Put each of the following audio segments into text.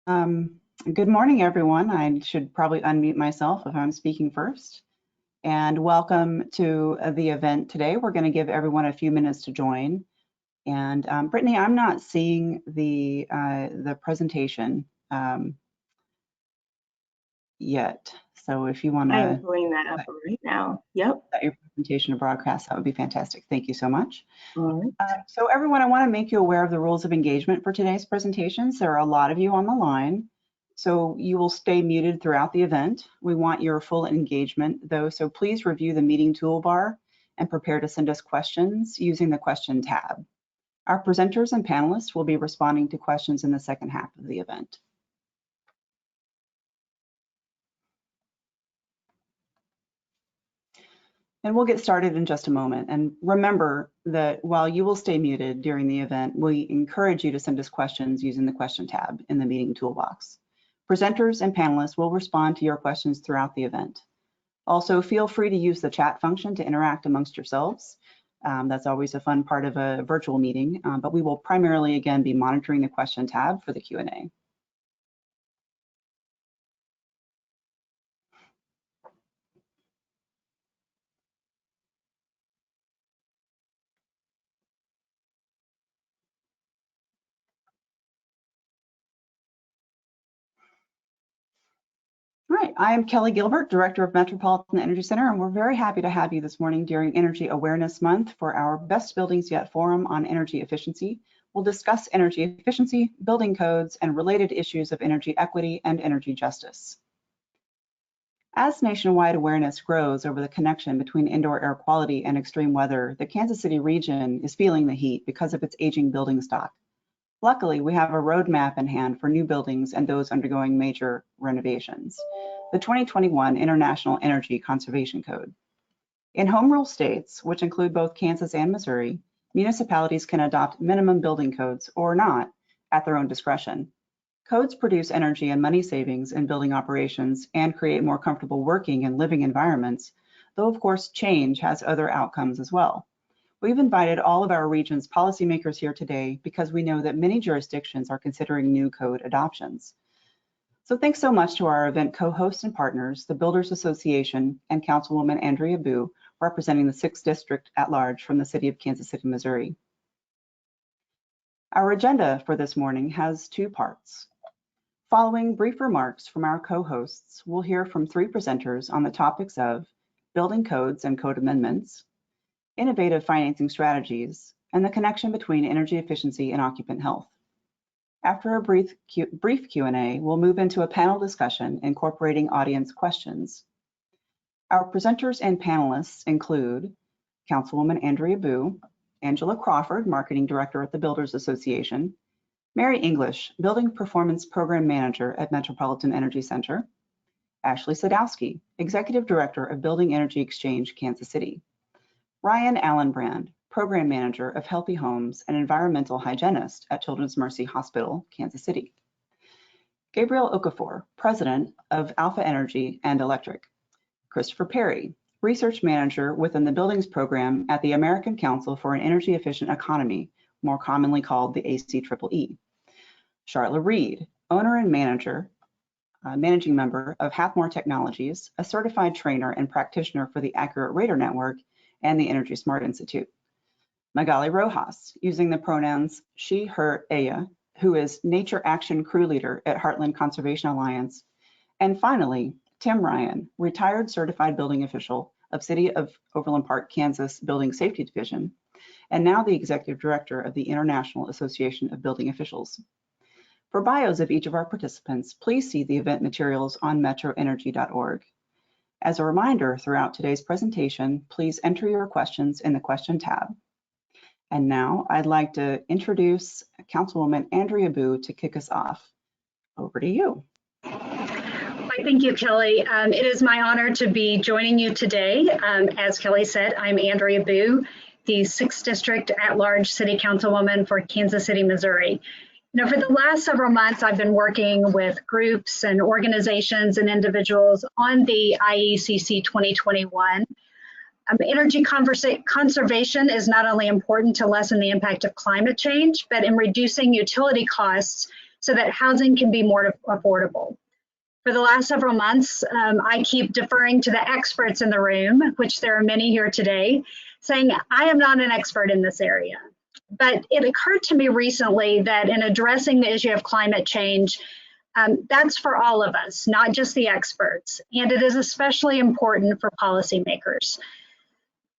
Good morning, everyone. I should probably unmute myself if I'm speaking first. And welcome to the event today. We're going to give everyone a few minutes to join. And Brittany, I'm not seeing the presentation yet. So if you want to, I'm pulling that up right now. Yep. Your presentation to broadcast, that would be fantastic. Thank you so much. All right. So everyone, I want to make you aware of the rules of engagement for today's presentations. There are a lot of you on the line, so you will stay muted throughout the event. We want your full engagement though, so please review the meeting toolbar and prepare to send us questions using the question tab. Our presenters and panelists will be responding to questions in the second half of the event. And we'll get started in just a moment. And remember that while you will stay muted during the event, we encourage you to send us questions using the question tab in the meeting toolbox. Presenters and panelists will respond to your questions throughout the event. Also, feel free to use the chat function to interact amongst yourselves. That's always a fun part of a virtual meeting, but we will primarily, again, be monitoring the question tab for the Q&A. All right, I am Kelly Gilbert, Director of Metropolitan Energy Center, and we're very happy to have you this morning during Energy Awareness Month for our Best Buildings Yet Forum on energy efficiency. We'll discuss energy efficiency, building codes, and related issues of energy equity and energy justice. As nationwide awareness grows over the connection between indoor air quality and extreme weather, the Kansas City region is feeling the heat because of its aging building stock. Luckily, we have a roadmap in hand for new buildings and those undergoing major renovations. The 2021 International Energy Conservation Code. In home rule states, which include both Kansas and Missouri, municipalities can adopt minimum building codes or not at their own discretion. Codes produce energy and money savings in building operations and create more comfortable working and living environments, though of course change has other outcomes as well. We've invited all of our region's policymakers here today because we know that many jurisdictions are considering new code adoptions. So thanks so much to our event co-hosts and partners, the Builders Association and Councilwoman Andrea Bough, representing the 6th District at large from the city of Kansas City, Missouri. Our agenda for this morning has 2 parts. Following brief remarks from our co-hosts, we'll hear from 3 presenters on the topics of building codes and code amendments, innovative financing strategies, and the connection between energy efficiency and occupant health. After a brief Q&A, we'll move into a panel discussion incorporating audience questions. Our presenters and panelists include Councilwoman Andrea Bough, Angela Crawford, Marketing Director at the Builders Association, Mary English, Building Performance Program Manager at Metropolitan Energy Center, Ashley Sadowski, Executive Director of Building Energy Exchange, Kansas City, Ryan Allenbrand, Program Manager of Healthy Homes and Environmental Hygienist at Children's Mercy Hospital, Kansas City, Gabriel Okafor, President of Alpha Energy and Electric, Christopher Perry, Research Manager within the Buildings Program at the American Council for an Energy Efficient Economy, more commonly called the ACEEE, Charlotte Reed, Owner and Managing Member of Hathmore Technologies, a certified trainer and practitioner for the Accurate Radar Network and the Energy Smart Institute. Magali Rojas, using the pronouns she, her, ella, who is Nature Action Crew Leader at Heartland Conservation Alliance. And finally, Tim Ryan, retired certified building official of City of Overland Park, Kansas Building Safety Division, and now the Executive Director of the International Association of Building Officials. For bios of each of our participants, please see the event materials on metroenergy.org. As a reminder, throughout today's presentation, please enter your questions in the question tab. And now I'd like to introduce Councilwoman Andrea Bough to kick us off. Over to you. Thank you, Kelly. It is my honor to be joining you today. As Kelly said, I'm Andrea Bough, the 6th District at-large City Councilwoman for Kansas City, Missouri. Now, for the last several months, I've been working with groups and organizations and individuals on the IECC 2021. Energy conservation is not only important to lessen the impact of climate change, but in reducing utility costs so that housing can be more affordable. For the last several months, I keep deferring to the experts in the room, which there are many here today, saying I am not an expert in this area. But it occurred to me recently that in addressing the issue of climate change, that's for all of us, not just the experts. And it is especially important for policymakers.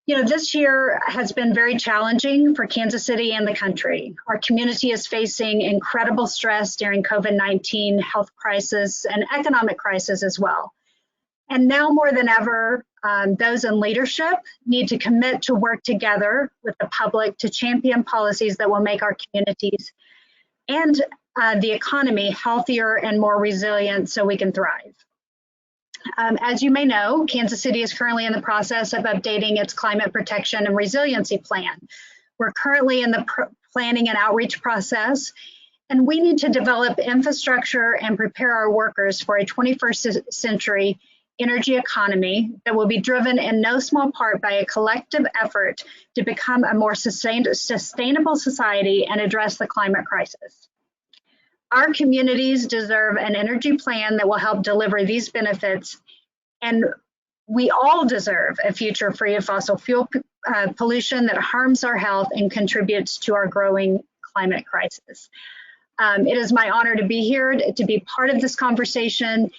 You know, this year has been very challenging for Kansas City and the country. Our community is facing incredible stress during COVID-19 health crisis and economic crisis as well. And now more than ever, those in leadership need to commit to work together with the public to champion policies that will make our communities and the economy healthier and more resilient so we can thrive. As you may know, Kansas City is currently in the process of updating its climate protection and resiliency plan. We're currently in the planning and outreach process, and we need to develop infrastructure and prepare our workers for a 21st century energy economy that will be driven in no small part by a collective effort to become a more sustainable society and address the climate crisis. Our communities deserve an energy plan that will help deliver these benefits, and we all deserve a future free of fossil fuel pollution that harms our health and contributes to our growing climate crisis. It is my honor to be here, to be part of this conversation,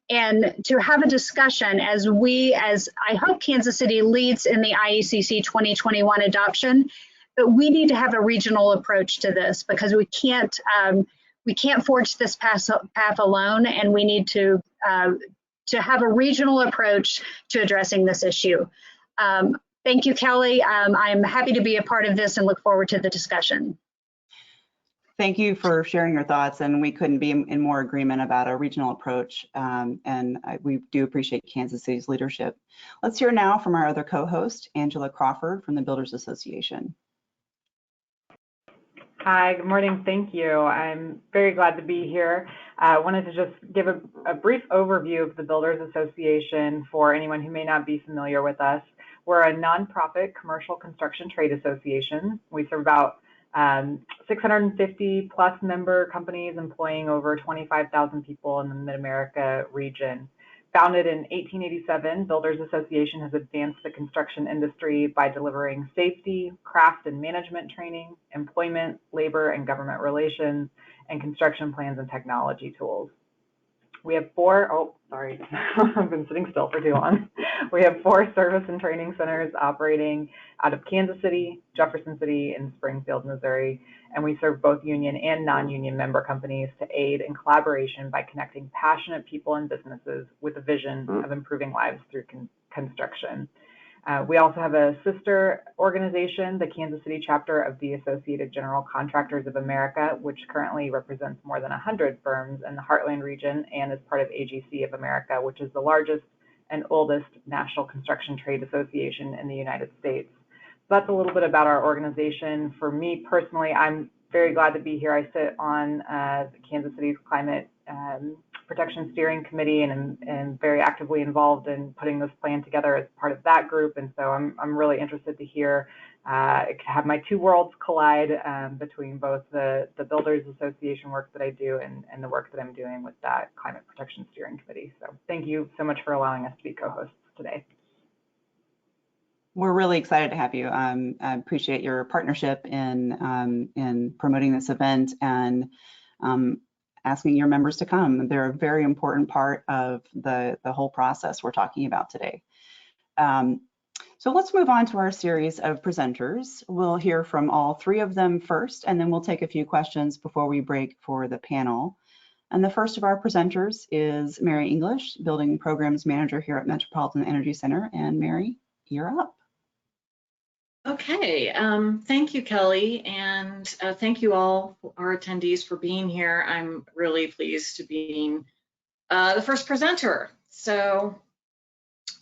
and to have a discussion as I hope Kansas City leads in the IECC 2021 adoption, but we need to have a regional approach to this because we can't forge this path alone, and we need to have a regional approach to addressing this issue. Thank you, Kelly. I'm happy to be a part of this and look forward to the discussion. Thank you for sharing your thoughts, and we couldn't be in more agreement about a regional approach, we do appreciate Kansas City's leadership. Let's hear now from our other co-host, Angela Crawford from the Builders Association. Hi, good morning. Thank you. I'm very glad to be here. I wanted to just give a brief overview of the Builders Association for anyone who may not be familiar with us. We're a nonprofit commercial construction trade association. We serve about 650 plus member companies employing over 25,000 people in the Mid-America region. Founded in 1887, Builders Association has advanced the construction industry by delivering safety, craft and management training, employment, labor and government relations, and construction plans and technology tools. We have I've been sitting still for too long. We have 4 service and training centers operating out of Kansas City, Jefferson City, and Springfield, Missouri. And we serve both union and non-union member companies to aid in collaboration by connecting passionate people and businesses with a vision of improving lives through construction. We also have a sister organization, the Kansas City chapter of the Associated General Contractors of America, which currently represents more than 100 firms in the Heartland region and is part of AGC of America, which is the largest and oldest national construction trade association in the United States. So that's a little bit about our organization. For me personally, I'm very glad to be here. I sit on the Kansas City's Climate Protection Steering Committee and am very actively involved in putting this plan together as part of that group. And so I'm really interested to hear, have my 2 worlds collide between both the Builders Association work that I do and the work that I'm doing with that Climate Protection Steering Committee. So thank you so much for allowing us to be co-hosts today. We're really excited to have you. I appreciate your partnership in promoting this event and asking your members to come. They're a very important part of the whole process we're talking about today. So let's move on to our series of presenters. We'll hear from all 3 of them first, and then we'll take a few questions before we break for the panel. And the first of our presenters is Mary English, Building Programs Manager here at Metropolitan Energy Center. And Mary, you're up. Okay, thank you, Kelly, and thank you all, our attendees, for being here. I'm really pleased to be the first presenter. So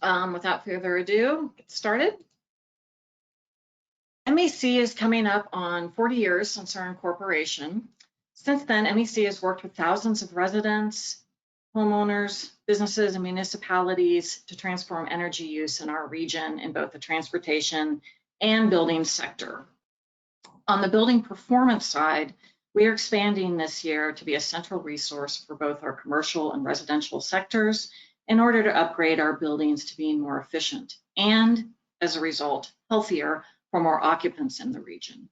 without further ado, get started. MEC is coming up on 40 years since our incorporation. Since then, MEC has worked with thousands of residents, homeowners, businesses, and municipalities to transform energy use in our region in both the transportation and building sector. On the building performance side, We are expanding this year to be a central resource for both our commercial and residential sectors in order to upgrade our buildings to being more efficient and, as a result, healthier for more occupants in the region.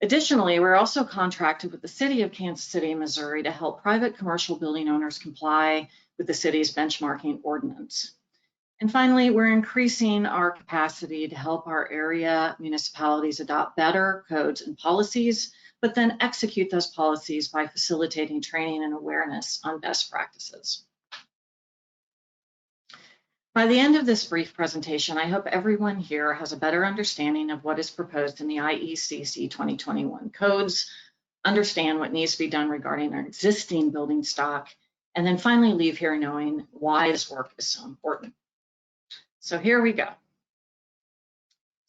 Additionally, we're also contracted with the City of Kansas City, Missouri to help private commercial building owners comply with the city's benchmarking ordinance. And finally, we're increasing our capacity to help our area municipalities adopt better codes and policies, but then execute those policies by facilitating training and awareness on best practices. By the end of this brief presentation, I hope everyone here has a better understanding of what is proposed in the IECC 2021 codes, understand what needs to be done regarding our existing building stock, and then finally leave here knowing why this work is so important. So here we go.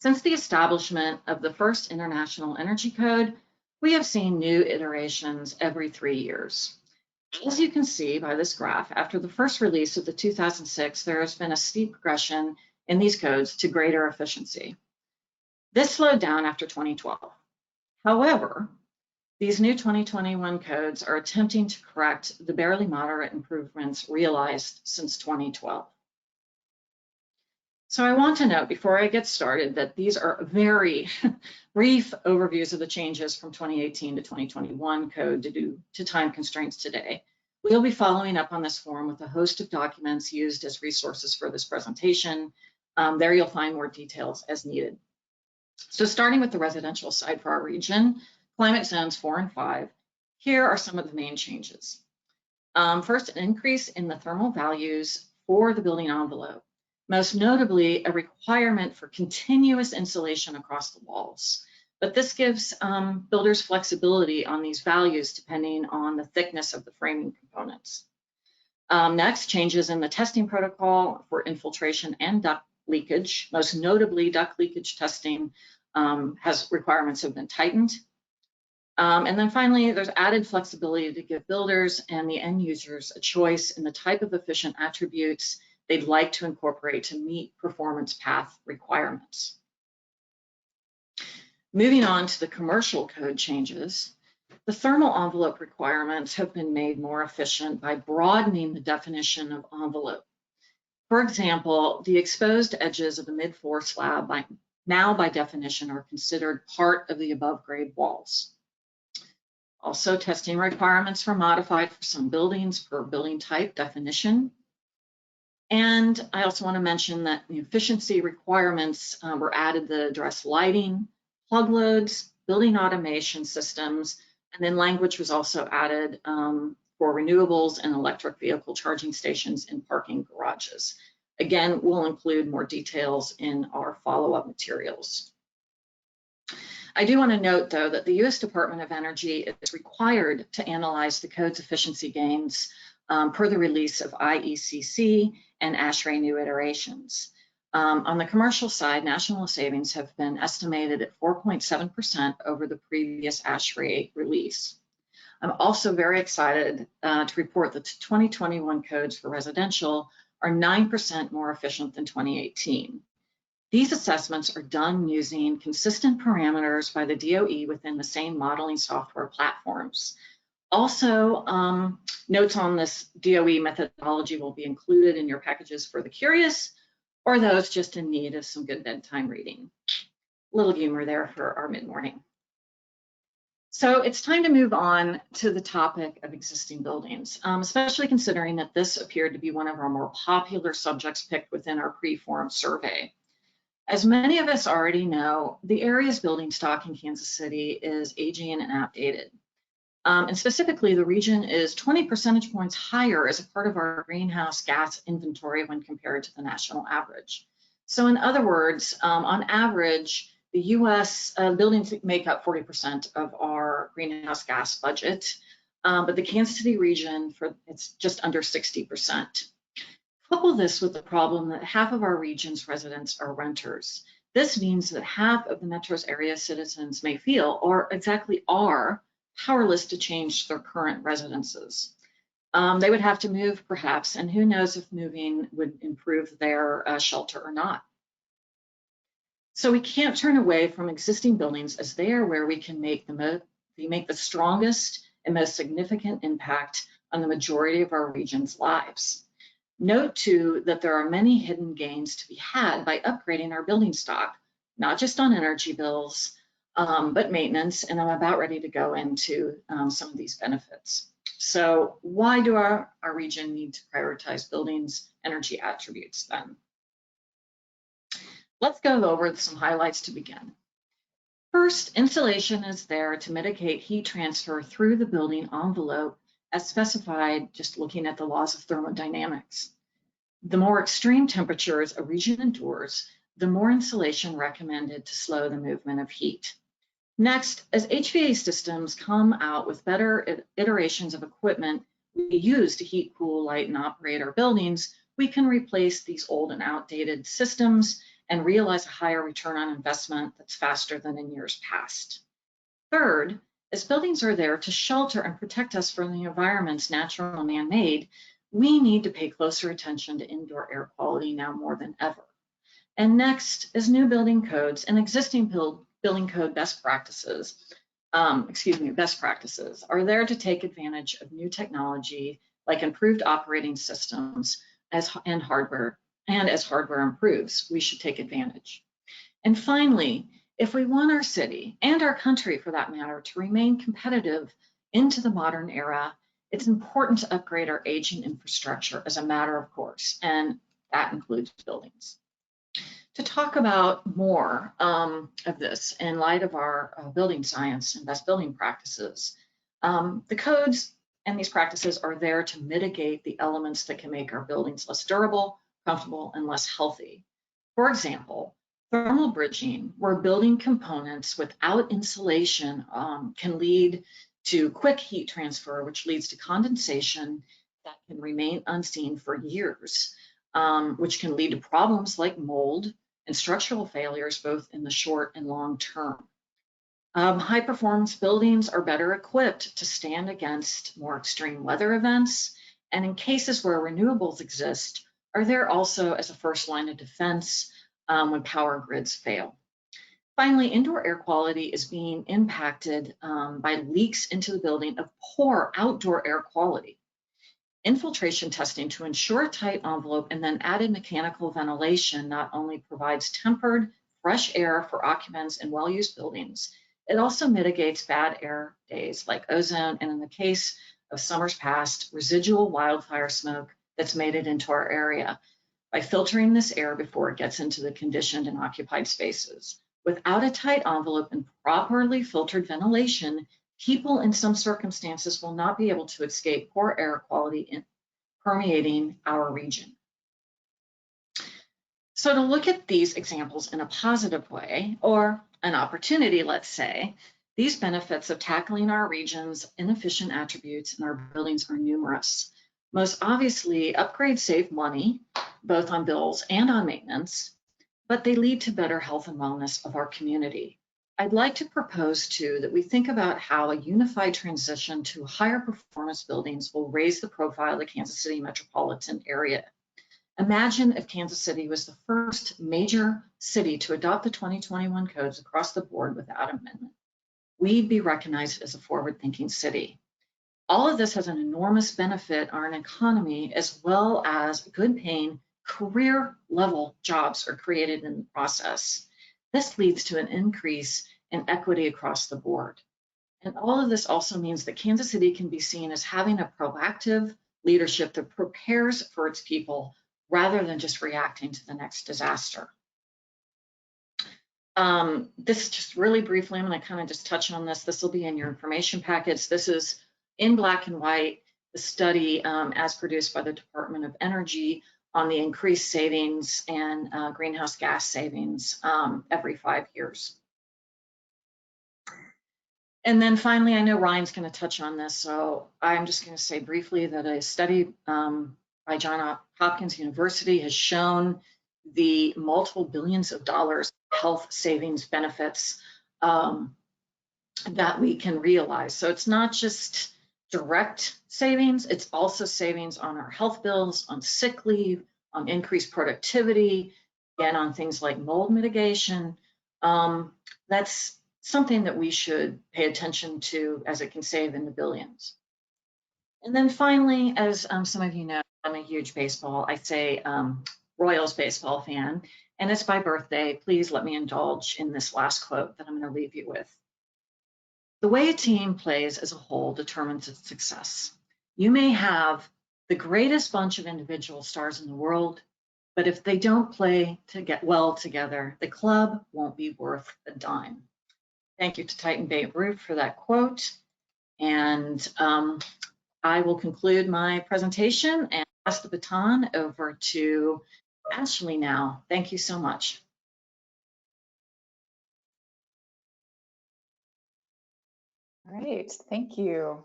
Since the establishment of the first International Energy Code, we have seen new iterations every 3 years. As you can see by this graph, after the first release of the 2006, there has been a steep progression in these codes to greater efficiency. This slowed down after 2012. However, these new 2021 codes are attempting to correct the barely moderate improvements realized since 2012. So I want to note before I get started that these are very brief overviews of the changes from 2018 to 2021 code due to time constraints today. We'll be following up on this form with a host of documents used as resources for this presentation. There you'll find more details as needed. So starting with the residential side for our region, climate zones 4 and 5, here are some of the main changes. First, an increase in the thermal values for the building envelope. Most notably, a requirement for continuous insulation across the walls. But this gives builders flexibility on these values depending on the thickness of the framing components. Next, changes in the testing protocol for infiltration and duct leakage. Most notably, duct leakage testing requirements have been tightened. And then finally, there's added flexibility to give builders and the end users a choice in the type of efficient attributes they'd like to incorporate to meet performance path requirements. Moving on to the commercial code changes, the thermal envelope requirements have been made more efficient by broadening the definition of envelope. For example, the exposed edges of the mid-floor slab now by definition are considered part of the above grade walls. Also, testing requirements were modified for some buildings per building type definition. And I also want to mention that the efficiency requirements were added to address lighting, plug loads, building automation systems, and then language was also added for renewables and electric vehicle charging stations in parking garages. Again, we'll include more details in our follow-up materials. I do want to note, though, that the U.S. Department of Energy is required to analyze the code's efficiency gains per the release of IECC and ASHRAE new iterations. On the commercial side, national savings have been estimated at 4.7% over the previous ASHRAE release. I'm also very excited to report that the 2021 codes for residential are 9% more efficient than 2018. These assessments are done using consistent parameters by the DOE within the same modeling software platforms. Also, notes on this DOE methodology will be included in your packages for the curious or those just in need of some good bedtime reading. A little humor there for our mid-morning. So it's time to move on to the topic of existing buildings, especially considering that this appeared to be one of our more popular subjects picked within our pre-forum survey. As many of us already know, the area's building stock in Kansas City is aging and outdated. And specifically, the region is 20 percentage points higher as a part of our greenhouse gas inventory when compared to the national average. So in other words, on average, the US buildings make up 40% of our greenhouse gas budget, but the Kansas City region, it's just under 60%. Couple this with the problem that half of our region's residents are renters. This means that half of the metro's area citizens may feel, or exactly are, powerless to change their current residences. They would have to move perhaps, and who knows if moving would improve their shelter or not. So we can't turn away from existing buildings as they are where we can make the make the strongest and most significant impact on the majority of our region's lives. Note too that there are many hidden gains to be had by upgrading our building stock, not just on energy bills, but maintenance, and I'm about ready to go into some of these benefits. So why do our region need to prioritize buildings' energy attributes then? Let's go over some highlights to begin. First, insulation is there to mitigate heat transfer through the building envelope as specified just looking at the laws of thermodynamics. The more extreme temperatures a region endures, the more insulation recommended to slow the movement of heat. Next, as HVAC systems come out with better iterations of equipment we use to heat, cool, light, and operate our buildings, we can replace these old and outdated systems and realize a higher return on investment that's faster than in years past. Third, as buildings are there to shelter and protect us from the environment's natural and man-made, we need to pay closer attention to indoor air quality now more than ever. And next, as new building codes and existing building code best practices are there to take advantage of new technology like improved operating systems as hardware improves, we should take advantage. And finally, if we want our city and our country for that matter to remain competitive into the modern era, it's important to upgrade our aging infrastructure as a matter of course, and that includes buildings. To talk about more of this in light of our building science and best building practices, the codes and these practices are there to mitigate the elements that can make our buildings less durable, comfortable, and less healthy. For example, thermal bridging, where building components without insulation can lead to quick heat transfer, which leads to condensation that can remain unseen for years, which can lead to problems like mold and structural failures, both in the short and long term. High performance buildings are better equipped to stand against more extreme weather events, and in cases where renewables exist, are there also as a first line of defense when power grids fail. Finally, indoor air quality is being impacted by leaks into the building of poor outdoor air quality. Infiltration testing to ensure a tight envelope and then added mechanical ventilation not only provides tempered, fresh air for occupants in well-used buildings, it also mitigates bad air days like ozone, and in the case of summers past, residual wildfire smoke that's made it into our area by filtering this air before it gets into the conditioned and occupied spaces. Without a tight envelope and properly filtered ventilation, people in some circumstances will not be able to escape poor air quality permeating our region. So to look at these examples in a positive way, or an opportunity, let's say, these benefits of tackling our region's inefficient attributes in our buildings are numerous. Most obviously, upgrades save money, both on bills and on maintenance, but they lead to better health and wellness of our community. I'd like to propose too that we think about how a unified transition to higher performance buildings will raise the profile of the Kansas City metropolitan area. Imagine if Kansas City was the first major city to adopt the 2021 codes across the board without amendment. We'd be recognized as a forward-thinking city. All of this has an enormous benefit on an economy, as well as good paying career level jobs are created in the process. This leads to an increase in equity across the board. And all of this also means that Kansas City can be seen as having a proactive leadership that prepares for its people rather than just reacting to the next disaster. This just really briefly, I'm going to kind of just touch on this. This will be in your information packets. This is in black and white, the study as produced by the Department of Energy on the increased savings and greenhouse gas savings every 5 years. And then finally, I know Ryan's going to touch on this, so I'm just going to say briefly that a study by Johns Hopkins University has shown the multiple billions of dollars health savings benefits that we can realize. So it's not just direct savings, it's also savings on our health bills, on sick leave, on increased productivity, and on things like mold mitigation. That's something that we should pay attention to, as it can save in the billions. And then finally, as some of you know, I'm a huge Royals baseball fan, and it's my birthday. Please let me indulge in this last quote that I'm going to leave you with. The way a team plays as a whole determines its success. You may have the greatest bunch of individual stars in the world, but if they don't play to get well together, the club won't be worth a dime. Thank you to Titan Babe Ruth for that quote. And I will conclude my presentation and pass the baton over to Ashley now. Thank you so much. All right, thank you.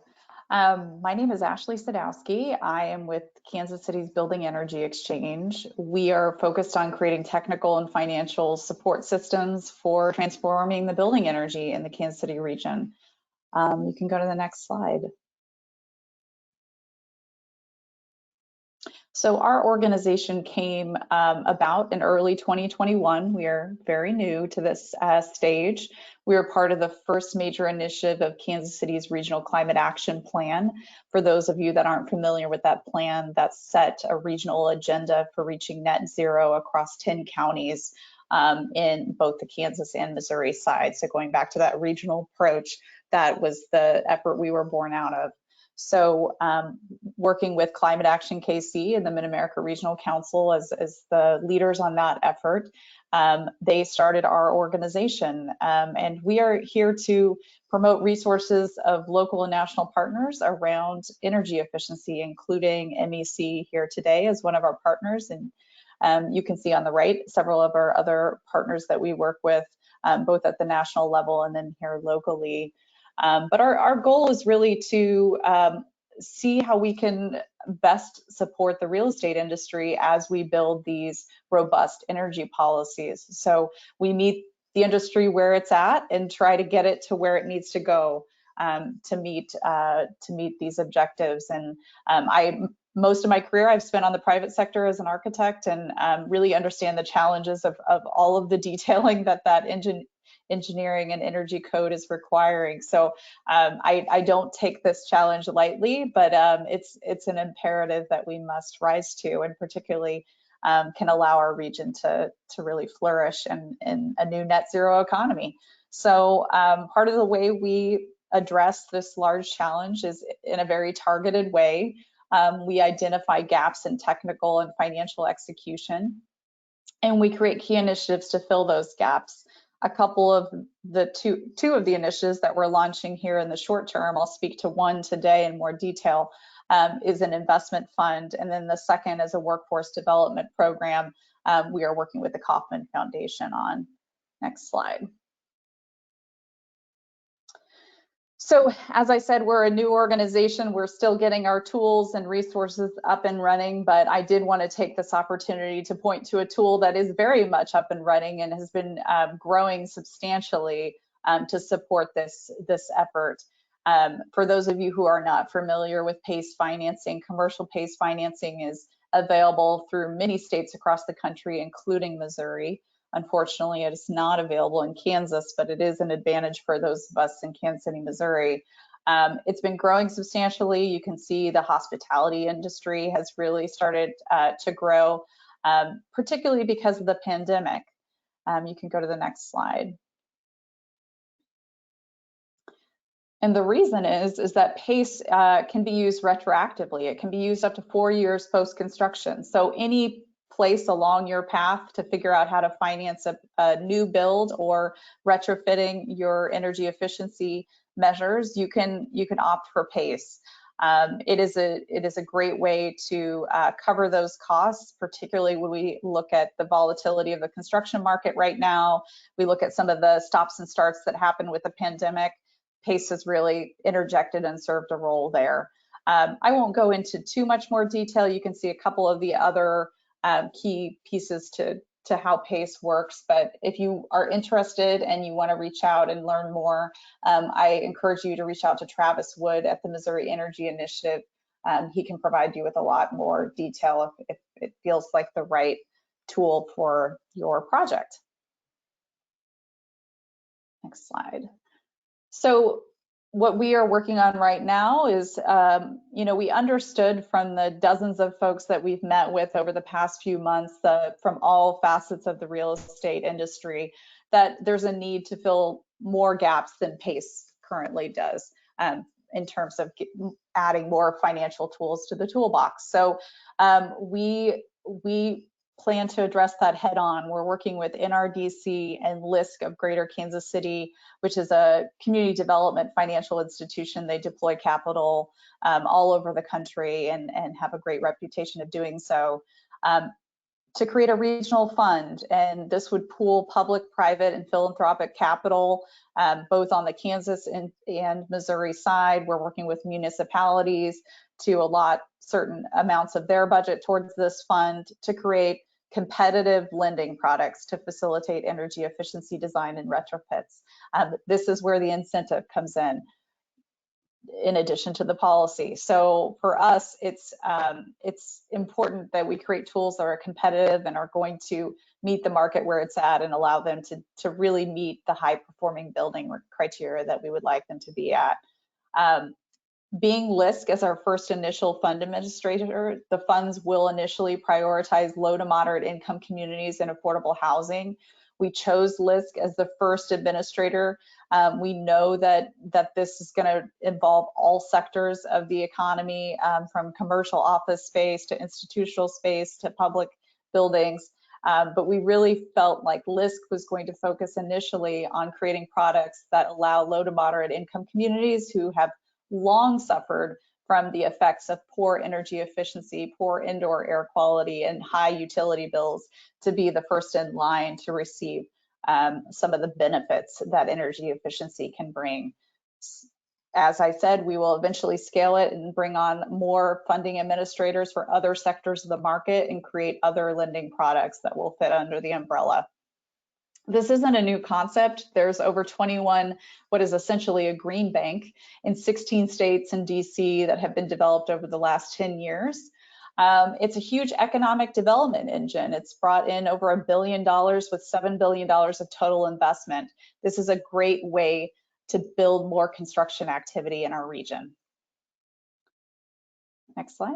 My name is Ashley Sadowski. I am with Kansas City's Building Energy Exchange. We are focused on creating technical and financial support systems for transforming the building energy in the Kansas City region. You can go to the next slide. So our organization came about in early 2021. We are very new to this stage. We are part of the first major initiative of Kansas City's Regional Climate Action Plan. For those of you that aren't familiar with that plan, that set a regional agenda for reaching net zero across 10 counties in both the Kansas and Missouri side. So going back to that regional approach, that was the effort we were born out of. So working with Climate Action KC and the Mid-America Regional Council as the leaders on that effort, they started our organization. And we are here to promote resources of local and national partners around energy efficiency, including MEC here today as one of our partners. And you can see on the right several of our other partners that we work with, both at the national level and then here locally. But our goal is really to see how we can best support the real estate industry as we build these robust energy policies. So we meet the industry where it's at and try to get it to where it needs to go to meet these objectives. And most of my career I've spent on the private sector as an architect, and really understand the challenges of all of the detailing that engineering and energy code is requiring. So I don't take this challenge lightly, but it's an imperative that we must rise to, and particularly can allow our region to really flourish in a new net zero economy. So part of the way we address this large challenge is in a very targeted way. We identify gaps in technical and financial execution, and we create key initiatives to fill those gaps. A couple of the two of the initiatives that we're launching here in the short term, I'll speak to one today in more detail, is an investment fund. And then the second is a workforce development program we are working with the Kauffman Foundation on. Next slide. So as I said, we're a new organization. We're still getting our tools and resources up and running, but I did want to take this opportunity to point to a tool that is very much up and running and has been growing substantially to support this effort. For those of you who are not familiar with PACE financing, commercial PACE financing is available through many states across the country, including Missouri. Unfortunately, it is not available in Kansas, but it is an advantage for those of us in Kansas City, Missouri. It's been growing substantially. You can see the hospitality industry has really started to grow, particularly because of the pandemic. You can go to the next slide. And the reason is that PACE can be used retroactively. It can be used up to 4 years post-construction. So any place along your path to figure out how to finance a new build or retrofitting your energy efficiency measures, you can opt for PACE. It is a great way to cover those costs, particularly when we look at the volatility of the construction market right now. We look at some of the stops and starts that happened with the pandemic. PACE has really interjected and served a role there. I won't go into too much more detail. You can see a couple of the other key pieces to how PACE works, but if you are interested and you want to reach out and learn more, I encourage you to reach out to Travis Wood at the Missouri Energy Initiative. He can provide you with a lot more detail if it feels like the right tool for your project. Next slide. So what we are working on right now is, we understood from the dozens of folks that we've met with over the past few months from all facets of the real estate industry that there's a need to fill more gaps than PACE currently does in terms of adding more financial tools to the toolbox. So we plan to address that head on. We're working with NRDC and LISC of Greater Kansas City, which is a community development financial institution. They deploy capital all over the country and have a great reputation of doing so, to create a regional fund. And this would pool public, private, and philanthropic capital, both on the Kansas and Missouri side. We're working with municipalities to allot certain amounts of their budget towards this fund to create competitive lending products to facilitate energy efficiency design and retrofits. This is where the incentive comes in addition to the policy. So for us, it's important that we create tools that are competitive and are going to meet the market where it's at and allow them to really meet the high performing building criteria that we would like them to be at. Being LISC as our first initial fund administrator, the funds will initially prioritize low to moderate income communities and affordable housing. We chose LISC as the first administrator. We know that this is going to involve all sectors of the economy, from commercial office space to institutional space to public buildings. But we really felt like LISC was going to focus initially on creating products that allow low to moderate income communities who have long suffered from the effects of poor energy efficiency, poor indoor air quality, and high utility bills to be the first in line to receive some of the benefits that energy efficiency can bring. As I said, we will eventually scale it and bring on more funding administrators for other sectors of the market and create other lending products that will fit under the umbrella. This isn't a new concept. There's over 21, what is essentially a green bank in 16 states and DC that have been developed over the last 10 years. It's a huge economic development engine. It's brought in over $1 billion with $7 billion of total investment. This is a great way to build more construction activity in our region. Next slide.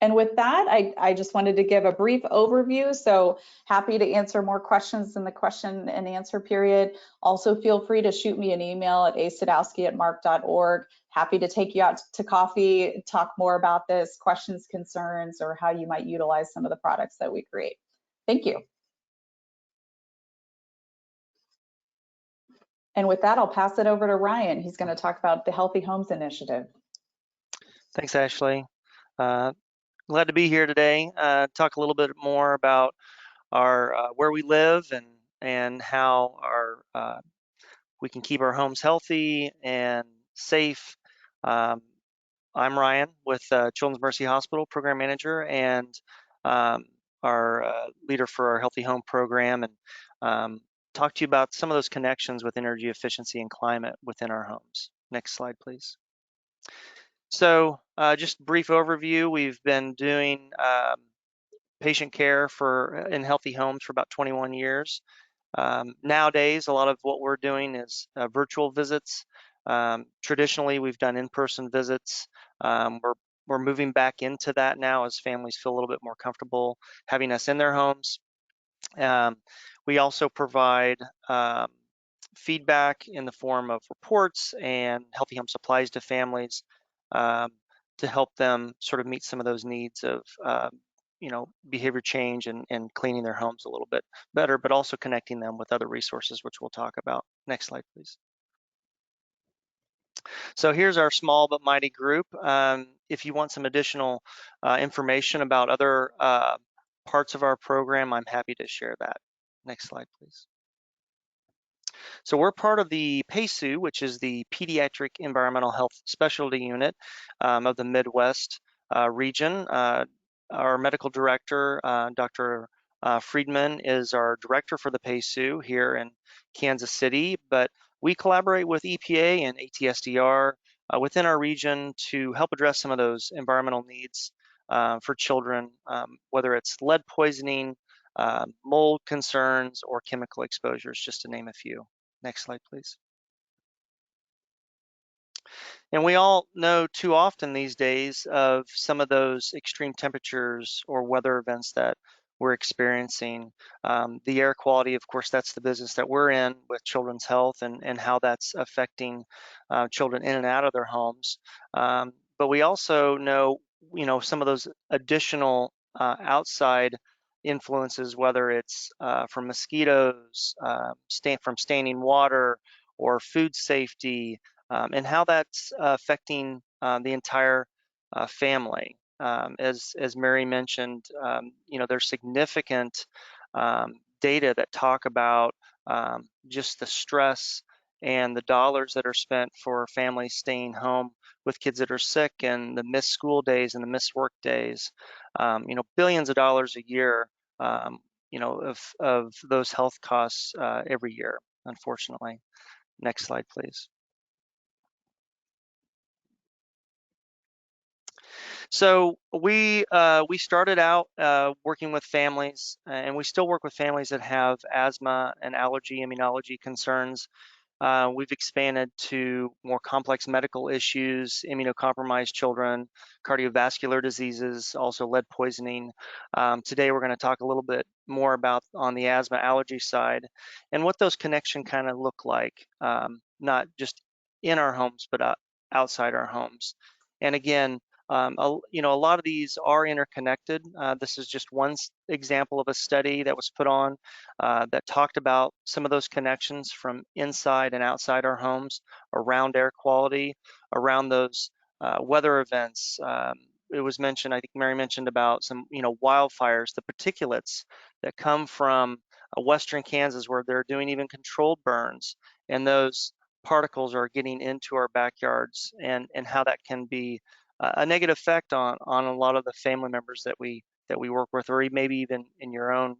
And with that, I just wanted to give a brief overview. So happy to answer more questions in the question and answer period. Also feel free to shoot me an email at asadowski@mark.org. Happy to take you out to coffee, talk more about this, questions, concerns, or how you might utilize some of the products that we create. Thank you. And with that, I'll pass it over to Ryan. He's going to talk about the Healthy Homes Initiative. Thanks, Ashley. Glad to be here today. Talk a little bit more about our where we live and how we can keep our homes healthy and safe. I'm Ryan with Children's Mercy Hospital, program manager, and our leader for our Healthy Home program, and talk to you about some of those connections with energy efficiency and climate within our homes. Next slide, please. So just a brief overview. We've been doing patient care in healthy homes for about 21 years. Nowadays, a lot of what we're doing is virtual visits. Traditionally, we've done in-person visits. We're moving back into that now as families feel a little bit more comfortable having us in their homes. We also provide feedback in the form of reports and healthy home supplies to families to help them sort of meet some of those needs of behavior change and cleaning their homes a little bit better, but also connecting them with other resources, which we'll talk about. Next slide, please. So here's our small but mighty group. If you want some additional information about other parts of our program, I'm happy to share that. Next slide, please. So we're part of the PACU, which is the Pediatric Environmental Health Specialty Unit of the Midwest region. Our medical director, Dr. Friedman, is our director for the PACU here in Kansas City, but we collaborate with EPA and ATSDR within our region to help address some of those environmental needs for children, whether it's lead poisoning, mold concerns, or chemical exposures, just to name a few. Next slide, please. And we all know too often these days of some of those extreme temperatures or weather events that we're experiencing. The air quality, of course, that's the business that we're in with children's health and how that's affecting children in and out of their homes. But we also know, some of those additional outside influences, whether it's from mosquitoes, from standing water, or food safety, and how that's affecting the entire family. As Mary mentioned, there's significant data that talk about just the stress and the dollars that are spent for families staying home with kids that are sick, and the missed school days and the missed work days. Billions of dollars a year, of those health costs every year, unfortunately. Next slide, please. So we started out working with families, and we still work with families that have asthma and allergy immunology concerns. We've expanded to more complex medical issues, immunocompromised children, cardiovascular diseases, also lead poisoning. Today we're going to talk a little bit more about on the asthma allergy side and what those connections kind of look like, not just in our homes, but outside our homes. And again, a lot of these are interconnected. This is just one example of a study that was put on that talked about some of those connections from inside and outside our homes, around air quality, around those weather events. It was mentioned, I think Mary mentioned about some, wildfires, the particulates that come from western Kansas where they're doing even controlled burns, and those particles are getting into our backyards, and how that can be a negative effect on a lot of the family members that we work with, or maybe even in your own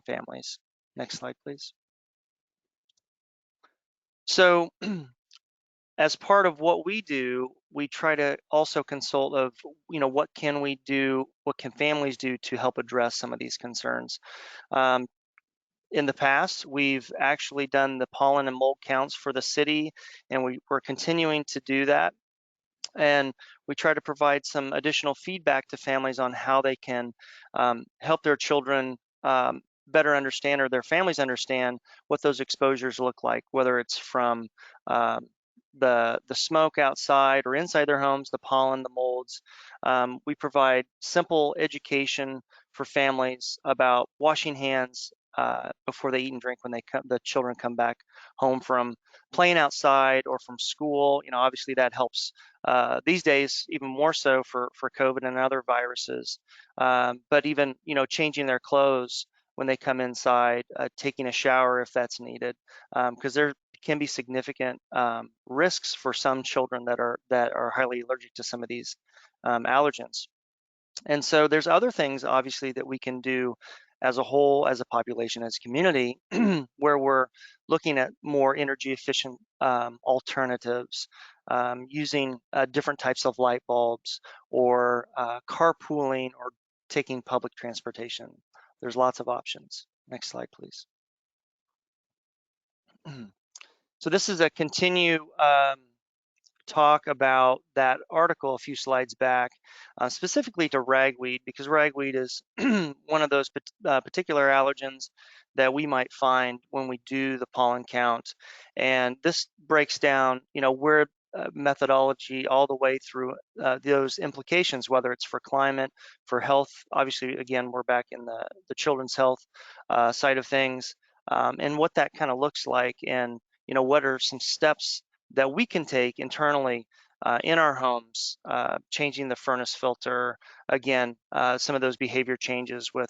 families. Next slide, please. So as part of what we do, we try to also consult of, what can we do, what can families do to help address some of these concerns. In the past, we've actually done the pollen and mold counts for the city, and we're continuing to do that. And we try to provide some additional feedback to families on how they can help their children better understand, or their families understand, what those exposures look like, whether it's from the smoke outside or inside their homes, the pollen, the molds. We provide simple education for families about washing hands before they eat and drink when the children come back home from playing outside or from school. Obviously that helps these days even more so for COVID and other viruses. But even, changing their clothes when they come inside, taking a shower if that's needed, because there can be significant risks for some children that are highly allergic to some of these allergens. And so there's other things, obviously, that we can do as a whole, as a population, as a community, where we're looking at more energy efficient alternatives, using different types of light bulbs, or carpooling, or taking public transportation. There's lots of options. Next slide, please. So this is a continue talk about that article a few slides back, specifically to ragweed, because ragweed is one of those particular allergens that we might find when we do the pollen count. And this breaks down, where methodology all the way through those implications, whether it's for climate, for health. Obviously, again, we're back in the children's health side of things, and what that kind of looks like, and what are some steps that we can take internally in our homes, changing the furnace filter, again, some of those behavior changes with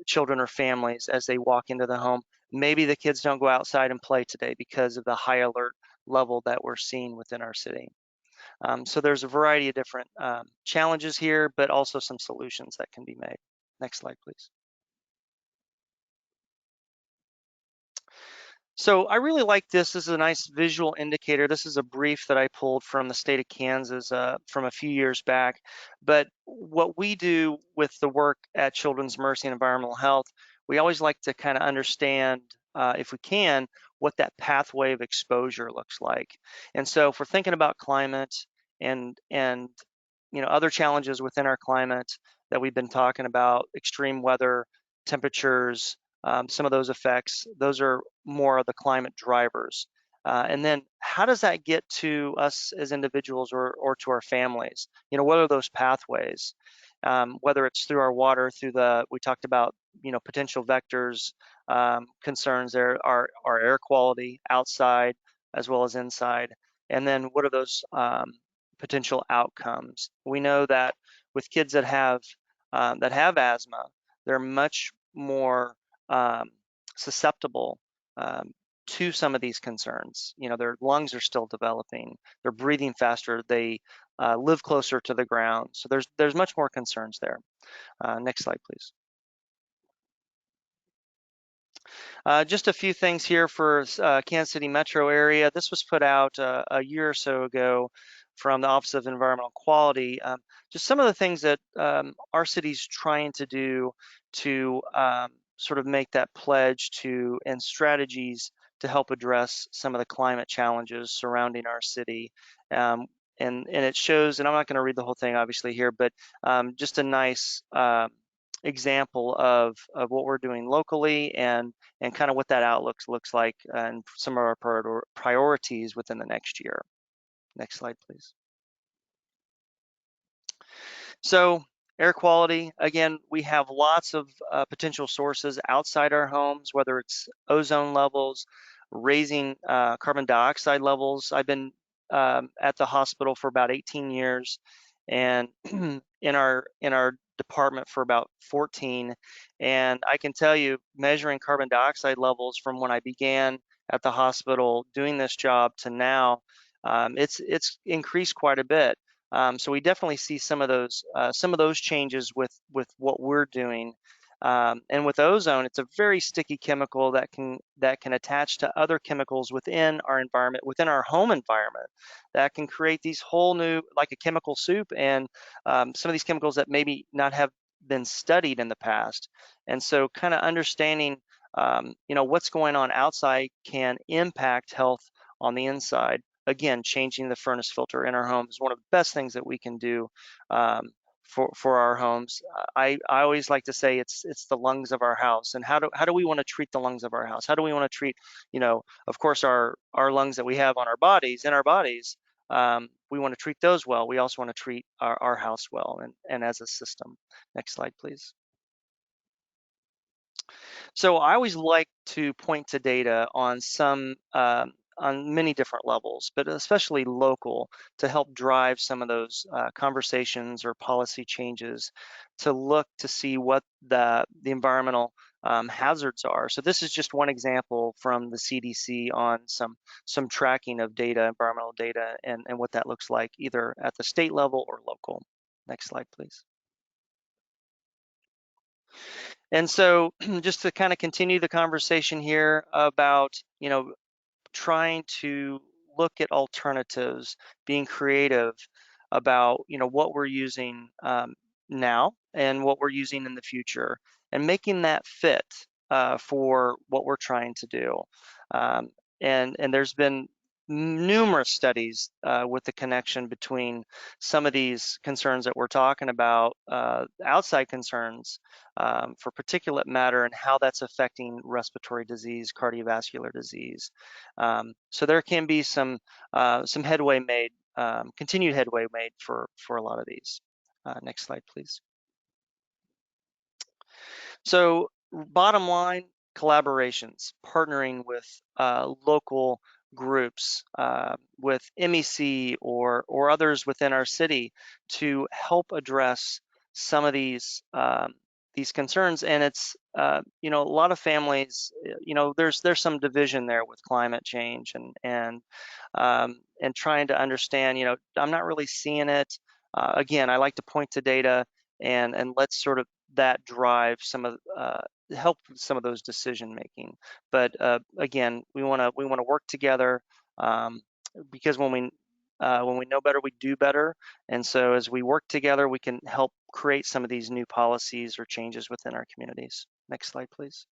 children or families as they walk into the home. Maybe the kids don't go outside and play today because of the high alert level that we're seeing within our city. So there's a variety of different challenges here, but also some solutions that can be made. Next slide, please. So I really like this. This is a nice visual indicator. This is a brief that I pulled from the state of Kansas from a few years back. But what we do with the work at Children's Mercy and Environmental Health, we always like to kind of understand if we can, what that pathway of exposure looks like. And so if we're thinking about climate and other challenges within our climate that we've been talking about, extreme weather, temperatures, some of those effects, those are more of the climate drivers. And then how does that get to us as individuals or to our families? What are those pathways? Whether it's through our water, we talked about, potential vectors, concerns there are air quality outside as well as inside. And then what are those potential outcomes? We know that with kids that have asthma, they're much more susceptible to some of these concerns. Their lungs are still developing, they're breathing faster, they live closer to the ground. So there's much more concerns there. Next slide, please. Just a few things here for Kansas City metro area. This was put out a year or so ago from the Office of Environmental Quality. Just some of the things that our city's trying to do to sort of make that pledge to and strategies to help address some of the climate challenges surrounding our city. And it shows, and I'm not going to read the whole thing obviously here, but just a nice example of what we're doing locally and kind of what that outlook looks like and some of our priorities within the next year. Next slide, please. So air quality, again, we have lots of potential sources outside our homes, whether it's ozone levels, raising carbon dioxide levels. I've been at the hospital for about 18 years and in our department for about 14. And I can tell you, measuring carbon dioxide levels from when I began at the hospital doing this job to now, it's increased quite a bit. So we definitely see some of those changes with what we're doing. And with ozone, it's a very sticky chemical that can attach to other chemicals within our environment, within our home environment, that can create these whole new, like a chemical soup, and some of these chemicals that maybe not have been studied in the past. And so kind of understanding, what's going on outside can impact health on the inside. Again, changing the furnace filter in our home is one of the best things that we can do for our homes. I always like to say it's the lungs of our house. And how do we want to treat the lungs of our house? How do we want to treat, of course, our lungs that we have on our bodies, we want to treat those well. We also want to treat our house well and as a system. Next slide, please. So I always like to point to data on on many different levels, but especially local, to help drive some of those conversations or policy changes, to look to see what the environmental hazards are. So this is just one example from the CDC on some tracking of data, environmental data, and what that looks like either at the state level or local. Next slide, please. And so just to kind of continue the conversation here about, trying to look at alternatives, being creative about, what we're using now and what we're using in the future, and making that fit for what we're trying to do. And there's been numerous studies with the connection between some of these concerns that we're talking about, outside concerns for particulate matter and how that's affecting respiratory disease, cardiovascular disease. So there can be some headway made, continued headway made for a lot of these. Next slide, please. So bottom line, collaborations, partnering with local groups, with MEC or others within our city to help address some of these concerns. And it's a lot of families, there's some division there with climate change and trying to understand, I'm not really seeing it. Again, I like to point to data and let's sort of that drive some of help with some of those decision making. But again, we want to work together because when we know better, we do better. And so as we work together, we can help create some of these new policies or changes within our communities. Next slide, please.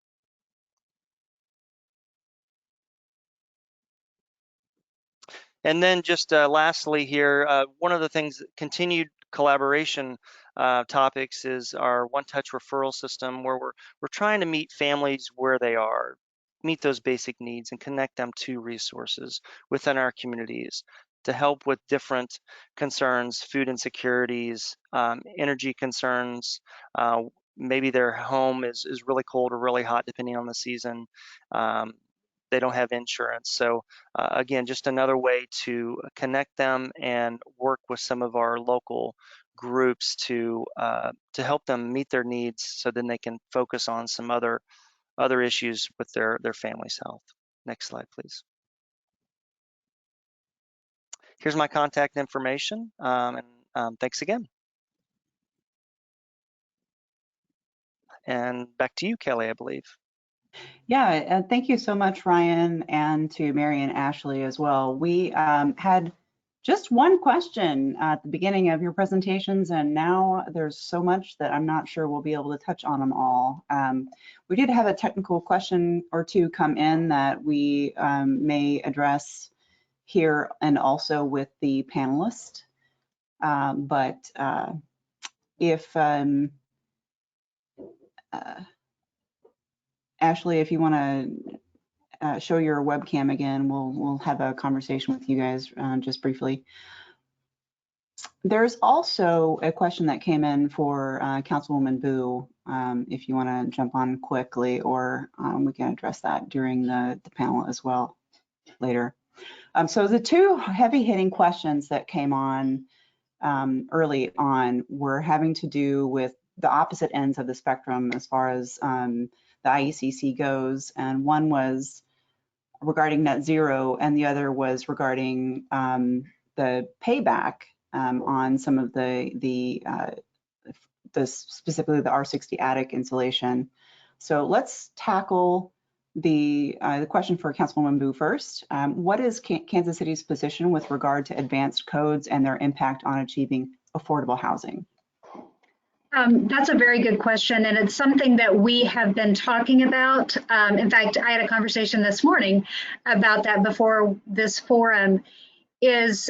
And then just lastly here, one of the things, continued collaboration topics is our one-touch referral system, where we're trying to meet families where they are, meet those basic needs and connect them to resources within our communities to help with different concerns, food insecurities, energy concerns. Maybe their home is really cold or really hot depending on the season. They don't have insurance. So again, just another way to connect them and work with some of our local groups to help them meet their needs, so then they can focus on some other issues with their family's health. Next slide, please. Here's my contact information, and thanks again. And back to you, Kelly, I believe. Yeah, thank you so much, Ryan, and to Mary and Ashley as well. We had just one question at the beginning of your presentations, and now there's so much that I'm not sure we'll be able to touch on them all. We did have a technical question or two come in that we may address here and also with the panelists. If Ashley, if you want to show your webcam again, we'll have a conversation with you guys just briefly. There's also a question that came in for Councilwoman Bough, if you want to jump on quickly, or we can address that during the panel as well later. So the two heavy-hitting questions that came on early on were having to do with the opposite ends of the spectrum as far as the IECC goes, and one was regarding net zero, and the other was regarding the payback on some of the specifically the R60 attic insulation. So let's tackle the question for Councilwoman Bough first. What is Kansas City's position with regard to advanced codes and their impact on achieving affordable housing? That's a very good question, and it's something that we have been talking about. In fact, I had a conversation this morning about that before this forum, is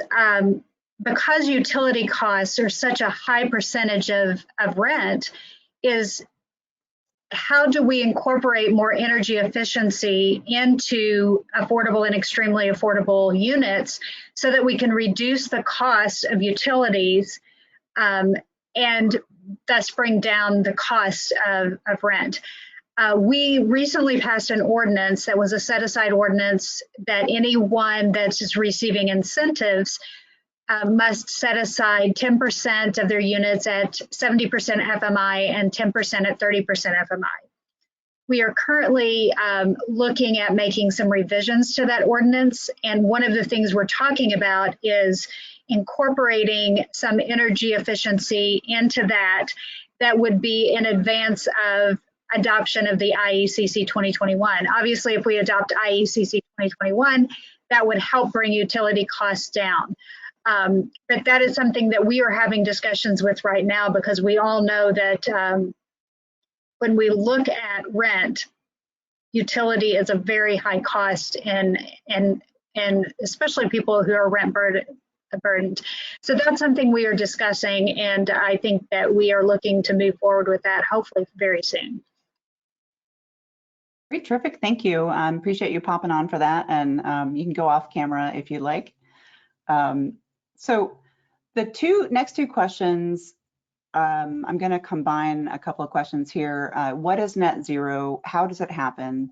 because utility costs are such a high percentage of rent, is how do we incorporate more energy efficiency into affordable and extremely affordable units so that we can reduce the cost of utilities and thus bring down the cost of rent. We recently passed an ordinance that was a set-aside ordinance that anyone that's receiving incentives must set aside 10% of their units at 70% FMI and 10% at 30% FMI. We are currently looking at making some revisions to that ordinance, and one of the things we're talking about is incorporating some energy efficiency into that would be in advance of adoption of the IECC 2021. Obviously, if we adopt IECC 2021, that would help bring utility costs down. But that is something that we are having discussions with right now, because we all know that when we look at rent, utility is a very high cost, and especially people who are rent burdened. So that's something we are discussing, and I think that we are looking to move forward with that hopefully very soon. Great, terrific, thank you. Appreciate you popping on for that, and you can go off camera if you'd like. So the next two questions, I'm going to combine a couple of questions here. What is net zero? How does it happen?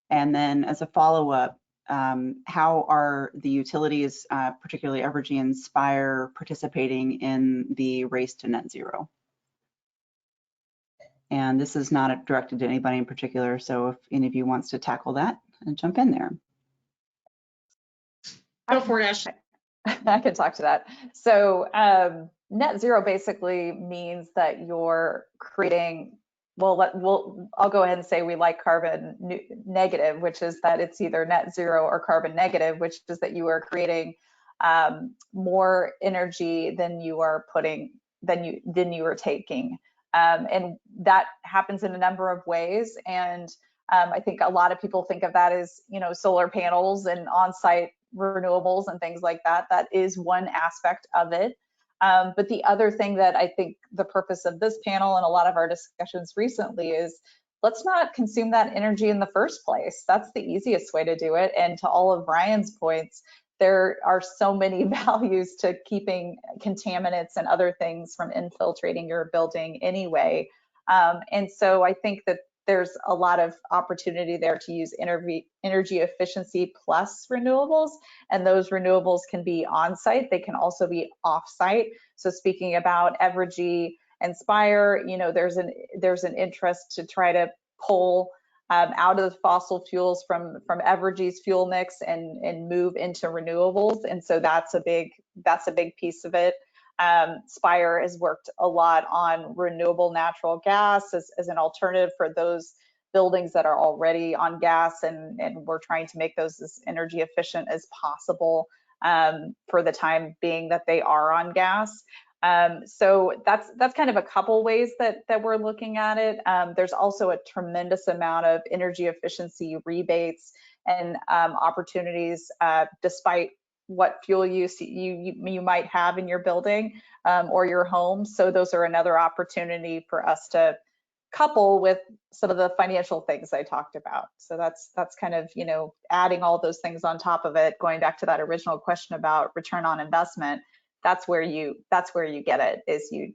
And then as a follow-up, how are the utilities, particularly Evergy and Spire, participating in the race to net zero? And this is not directed to anybody in particular, so if any of you wants to tackle that, jump in there. Go for it, Ashley. I can talk to that. So net zero basically means that you're creating, I'll go ahead and say we like carbon negative, which is that it's either net zero or carbon negative, which is that you are creating more energy than you are than you are taking. And that happens in a number of ways. And I think a lot of people think of that as, solar panels and on-site renewables and things like that. That is one aspect of it. But the other thing that I think the purpose of this panel and a lot of our discussions recently is, let's not consume that energy in the first place. That's the easiest way to do it. And to all of Brian's points, there are so many values to keeping contaminants and other things from infiltrating your building anyway. And so I think that there's a lot of opportunity there to use energy efficiency plus renewables, and those renewables can be on-site. They can also be off-site. So speaking about Evergy and Spire, you know, there's an interest to try to pull out of the fossil fuels from Evergy's fuel mix and move into renewables, and so that's a big piece of it. Spire has worked a lot on renewable natural gas as an alternative for those buildings that are already on gas, and we're trying to make those as energy efficient as possible for the time being that they are on gas. So that's kind of a couple ways that we're looking at it. There's also a tremendous amount of energy efficiency rebates and opportunities despite what fuel use you might have in your building or your home. So those are another opportunity for us to couple with some of the financial things I talked about. So that's kind of, you know, adding all those things on top of it, going back to that original question about return on investment. That's where you get it, is you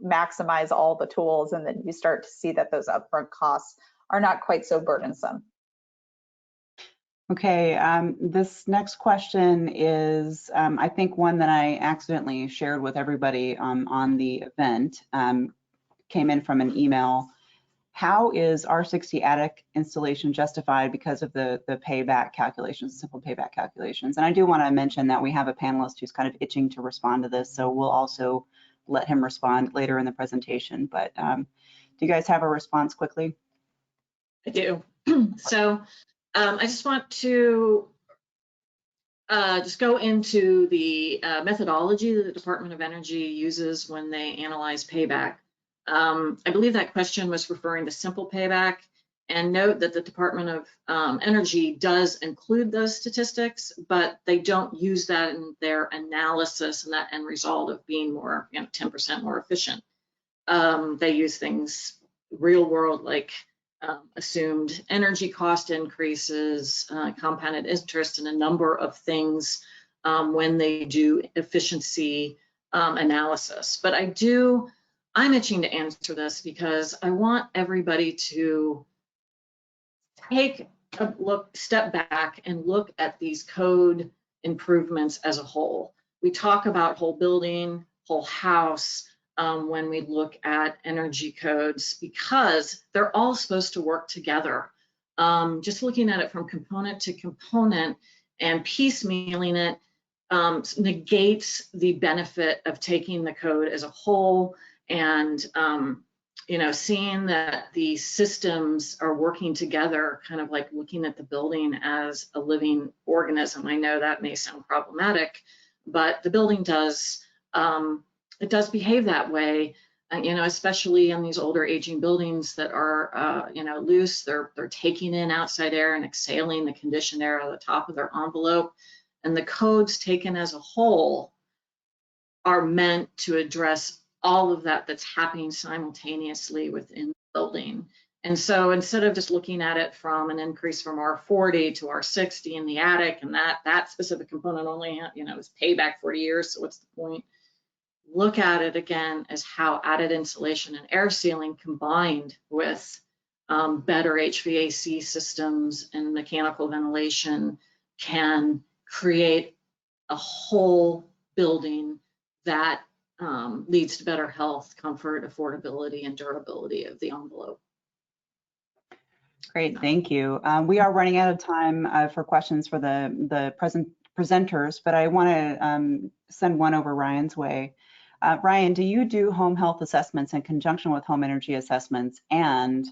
maximize all the tools, and then you start to see that those upfront costs are not quite so burdensome. Okay, this next question is, I think, one that I accidentally shared with everybody on the event. Came in from an email. How is R60 attic installation justified because of the payback calculations, simple payback calculations? And I do want to mention that we have a panelist who's kind of itching to respond to this, so we'll also let him respond later in the presentation. But do you guys have a response quickly? I do. So I just want to just go into the methodology that the Department of Energy uses when they analyze payback. I believe that question was referring to simple payback, and note that the Department of Energy does include those statistics, but they don't use that in their analysis and that end result of being more, 10% more efficient. They use things real world, like assumed energy cost increases, compounded interest, and a number of things when they do efficiency analysis. But I'm itching to answer this because I want everybody to take a step back and look at these code improvements as a whole. We talk about whole building, whole house when we look at energy codes, because they're all supposed to work together. Just looking at it from component to component and piecemealing it negates the benefit of taking the code as a whole and seeing that the systems are working together, kind of like looking at the building as a living organism. I know that may sound problematic, but the building does behave that way. Especially in these older aging buildings that are loose, they're taking in outside air and exhaling the conditioned air out of the top of their envelope. And the codes taken as a whole are meant to address all of that's happening simultaneously within the building. And so instead of just looking at it from an increase from R40 to R60 in the attic, and that specific component only is payback 40 years, so what's the point? Look at it again as how added insulation and air sealing combined with better HVAC systems and mechanical ventilation can create a whole building that leads to better health, comfort, affordability, and durability of the envelope. Great, thank you. We are running out of time for questions for the presenters, but I want to send one over Ryan's way. Ryan, do you do home health assessments in conjunction with home energy assessments? And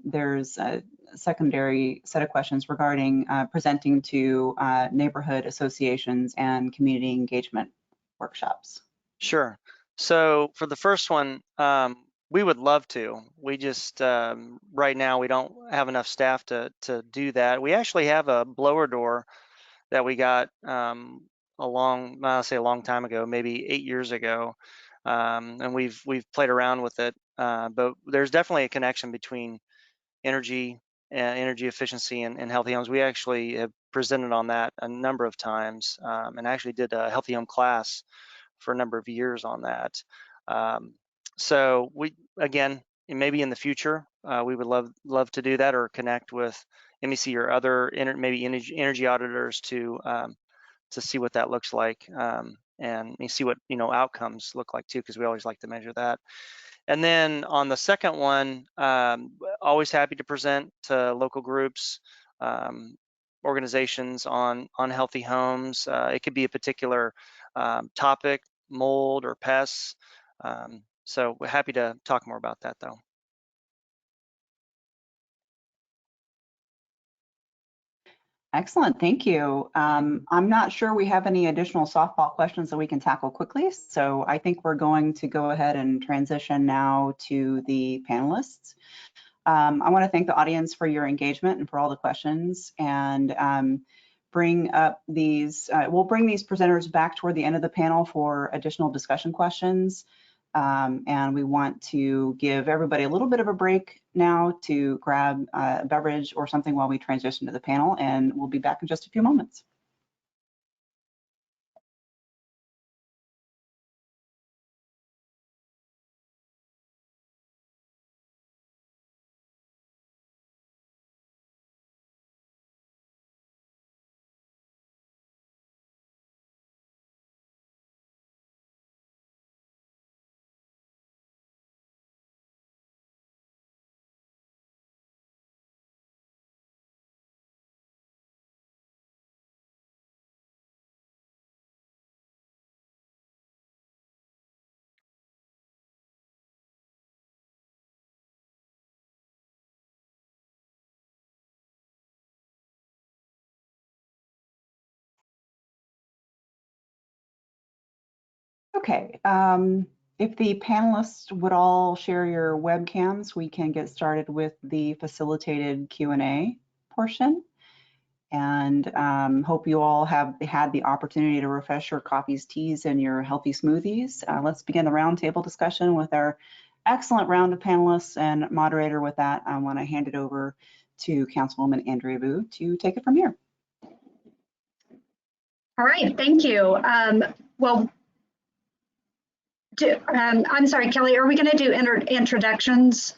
there's a secondary set of questions regarding presenting to neighborhood associations and community engagement workshops. Sure. So for the first one, we would love to. We just, right now, we don't have enough staff to do that. We actually have a blower door that we got I'll say a long time ago, maybe 8 years ago, and we've played around with it. But there's definitely a connection between energy efficiency and healthy homes. We actually have presented on that a number of times, and actually did a healthy home class for a number of years on that. So we, again, maybe in the future, we would love to do that, or connect with MEC or other maybe energy auditors to see what that looks like, and see what outcomes look like too, because we always like to measure that. And then on the second one, always happy to present to local groups, organizations on healthy homes. It could be a particular topic, mold or pests. So we're happy to talk more about that though. Excellent, thank you. I'm not sure we have any additional softball questions that we can tackle quickly, so I think we're going to go ahead and transition now to the panelists. I want to thank the audience for your engagement and for all the questions, and bring up these, we'll bring these presenters back toward the end of the panel for additional discussion questions. And we want to give everybody a little bit of a break now to grab a beverage or something while we transition to the panel, and we'll be back in just a few moments. Okay, if the panelists would all share your webcams, we can get started with the facilitated Q&A portion. And hope you all have had the opportunity to refresh your coffees, teas, and your healthy smoothies. Let's begin the roundtable discussion with our excellent round of panelists. And moderator, with that, I want to hand it over to Councilwoman Andrea Bough to take it from here. All right, thank you. I'm sorry, Kelly, are we going to do introductions?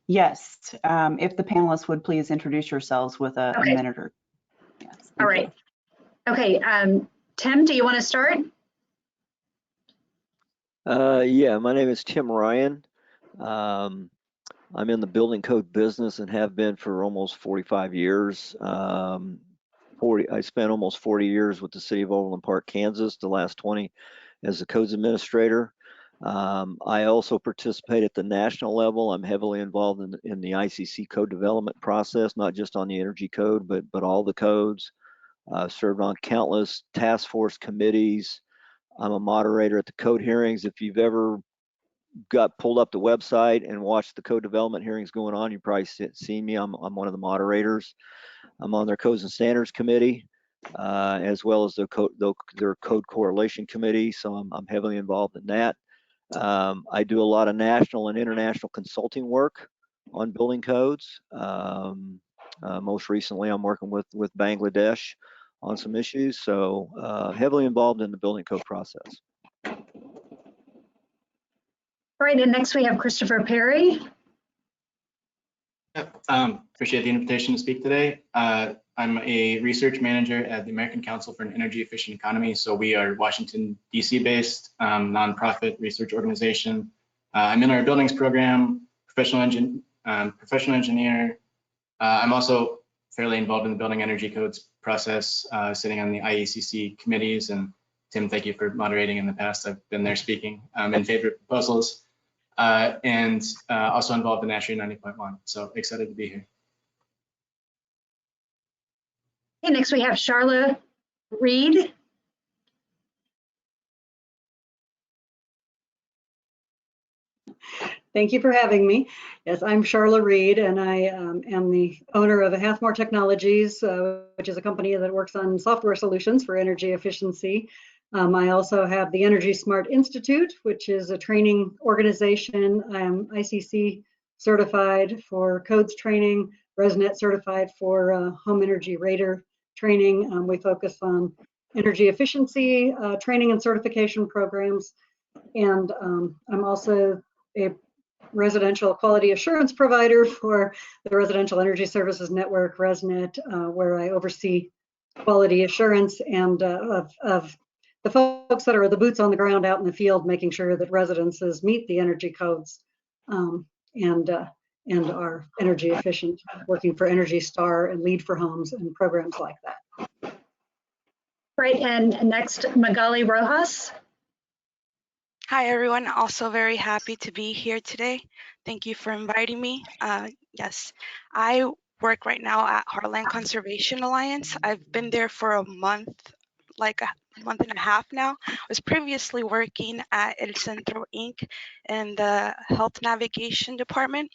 Yes, if the panelists would please introduce yourselves with a minute or two. Yes, all right. Okay, Tim, do you want to start? Yeah, my name is Tim Ryan. I'm in the building code business and have been for almost 45 years. I spent almost 40 years with the city of Overland Park, Kansas, the last 20 as the codes administrator. I also participate at the national level. I'm heavily involved in the ICC code development process, not just on the energy code, but all the codes. I've served on countless task force committees. I'm a moderator at the code hearings. If you've ever got pulled up the website and watched the code development hearings going on, you've probably seen me. I'm one of the moderators. I'm on their codes and standards committee, as well as their code correlation committee. So I'm heavily involved in that. I do a lot of national and international consulting work on building codes. Most recently, I'm working with Bangladesh on some issues. So heavily involved in the building code process. All right, and next we have Christopher Perry. Appreciate the invitation to speak today. I'm a research manager at the American Council for an Energy Efficient Economy. So we are Washington, DC based nonprofit research organization. I'm in our buildings program, professional engineer. I'm also fairly involved in the building energy codes process, sitting on the IECC committees. And Tim, thank you for moderating in the past. I've been there speaking in favor of proposals. And also involved in ASHRAE 90.1. So excited to be here. Okay, next we have Charlotte Reed. Thank you for having me. Yes, I'm Charla Reed, and I am the owner of Hathmore Technologies, which is a company that works on software solutions for energy efficiency. I also have the Energy Smart Institute, which is a training organization. I am ICC certified for codes training, ResNet certified for home energy rater training. We focus on energy efficiency training and certification programs. And I'm also a residential quality assurance provider for the Residential Energy Services Network, ResNet, where I oversee quality assurance and of the folks that are the boots on the ground out in the field, making sure that residences meet the energy codes and are energy efficient, working for Energy Star and Lead for Homes and programs like that. Right, and next, Magali Rojas. Hi, everyone. Also very happy to be here today. Thank you for inviting me. Yes, I work right now at Heartland Conservation Alliance. I've been there for a month, like a month and a half now. I was previously working at El Centro Inc. in the Health Navigation Department.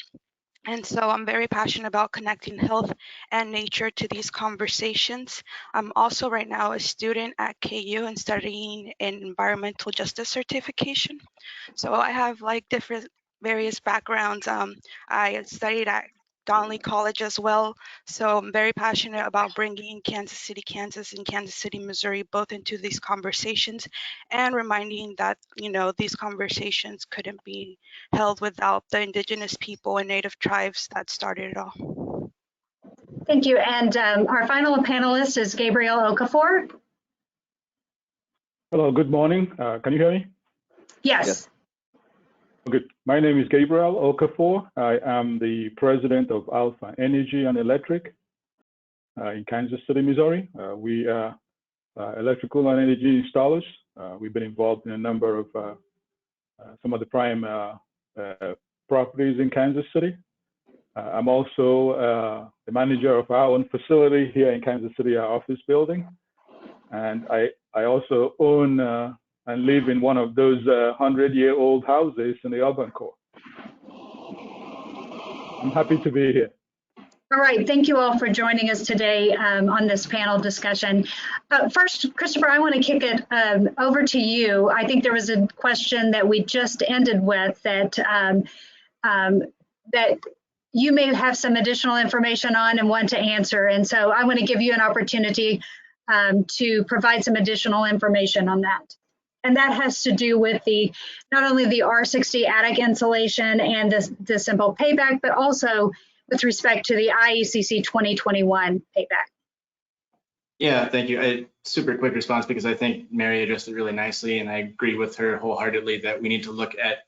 And so I'm very passionate about connecting health and nature to these conversations. I'm also right now a student at KU and studying an environmental justice certification. So I have like different various backgrounds. I studied at Donnelly College as well. So I'm very passionate about bringing Kansas City, Kansas and Kansas City, Missouri, both into these conversations and reminding that, you know, these conversations couldn't be held without the indigenous people and native tribes that started it all. Thank you. And our final panelist is Gabriel Okafor. Hello, good morning. Can you hear me? Yes. Good. My name is Gabriel Okafor. I am the president of Alpha Energy and Electric in Kansas City, Missouri. We are electrical and energy installers. We've been involved in a number of some of the prime properties in Kansas City. I'm also the manager of our own facility here in Kansas City, our office building. And I also own and live in one of those 100-year-old houses in the urban core. I'm happy to be here. All right, thank you all for joining us today on this panel discussion. First, Christopher, I want to kick it over to you. I think there was a question that we just ended with that that you may have some additional information on and want to answer. And so I want to give you an opportunity to provide some additional information on that. And that has to do with the not only the R60 attic insulation and the simple payback, but also with respect to the IECC 2021 payback. Yeah, thank you. A super quick response because I think Mary addressed it really nicely, and I agree with her wholeheartedly that we need to look at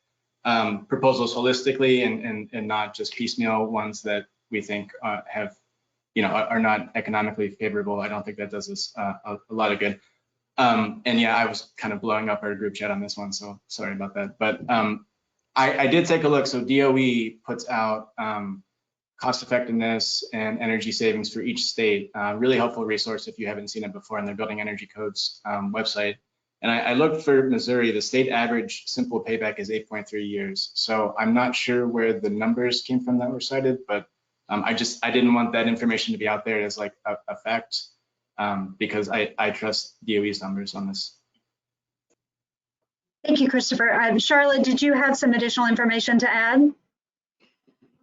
proposals holistically and not just piecemeal ones that we think have, you know, are not economically favorable. I don't think that does us a lot of good. And yeah, I was kind of blowing up our group chat on this one, so sorry about that. But I did take a look. So DOE puts out cost effectiveness and energy savings for each state. Really helpful resource if you haven't seen it before on their Building Energy Codes website. And I looked for Missouri. The state average simple payback is 8.3 years. So I'm not sure where the numbers came from that were cited, but I didn't want that information to be out there as like a fact. Because I trust DOE's numbers on this. Thank you, Christopher. Charlotte, did you have some additional information to add?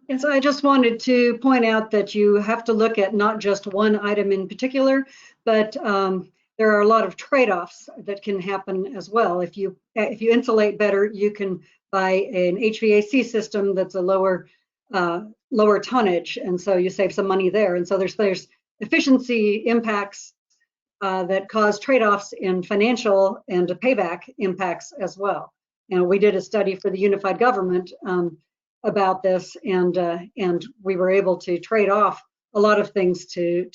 Yes, I just wanted to point out that you have to look at not just one item in particular, but there are a lot of trade-offs that can happen as well. If you insulate better, you can buy an HVAC system that's a lower tonnage, and so you save some money there. And so there's efficiency impacts that cause trade-offs in financial and payback impacts as well. And we did a study for the unified government about this, and we were able to trade off a lot of things to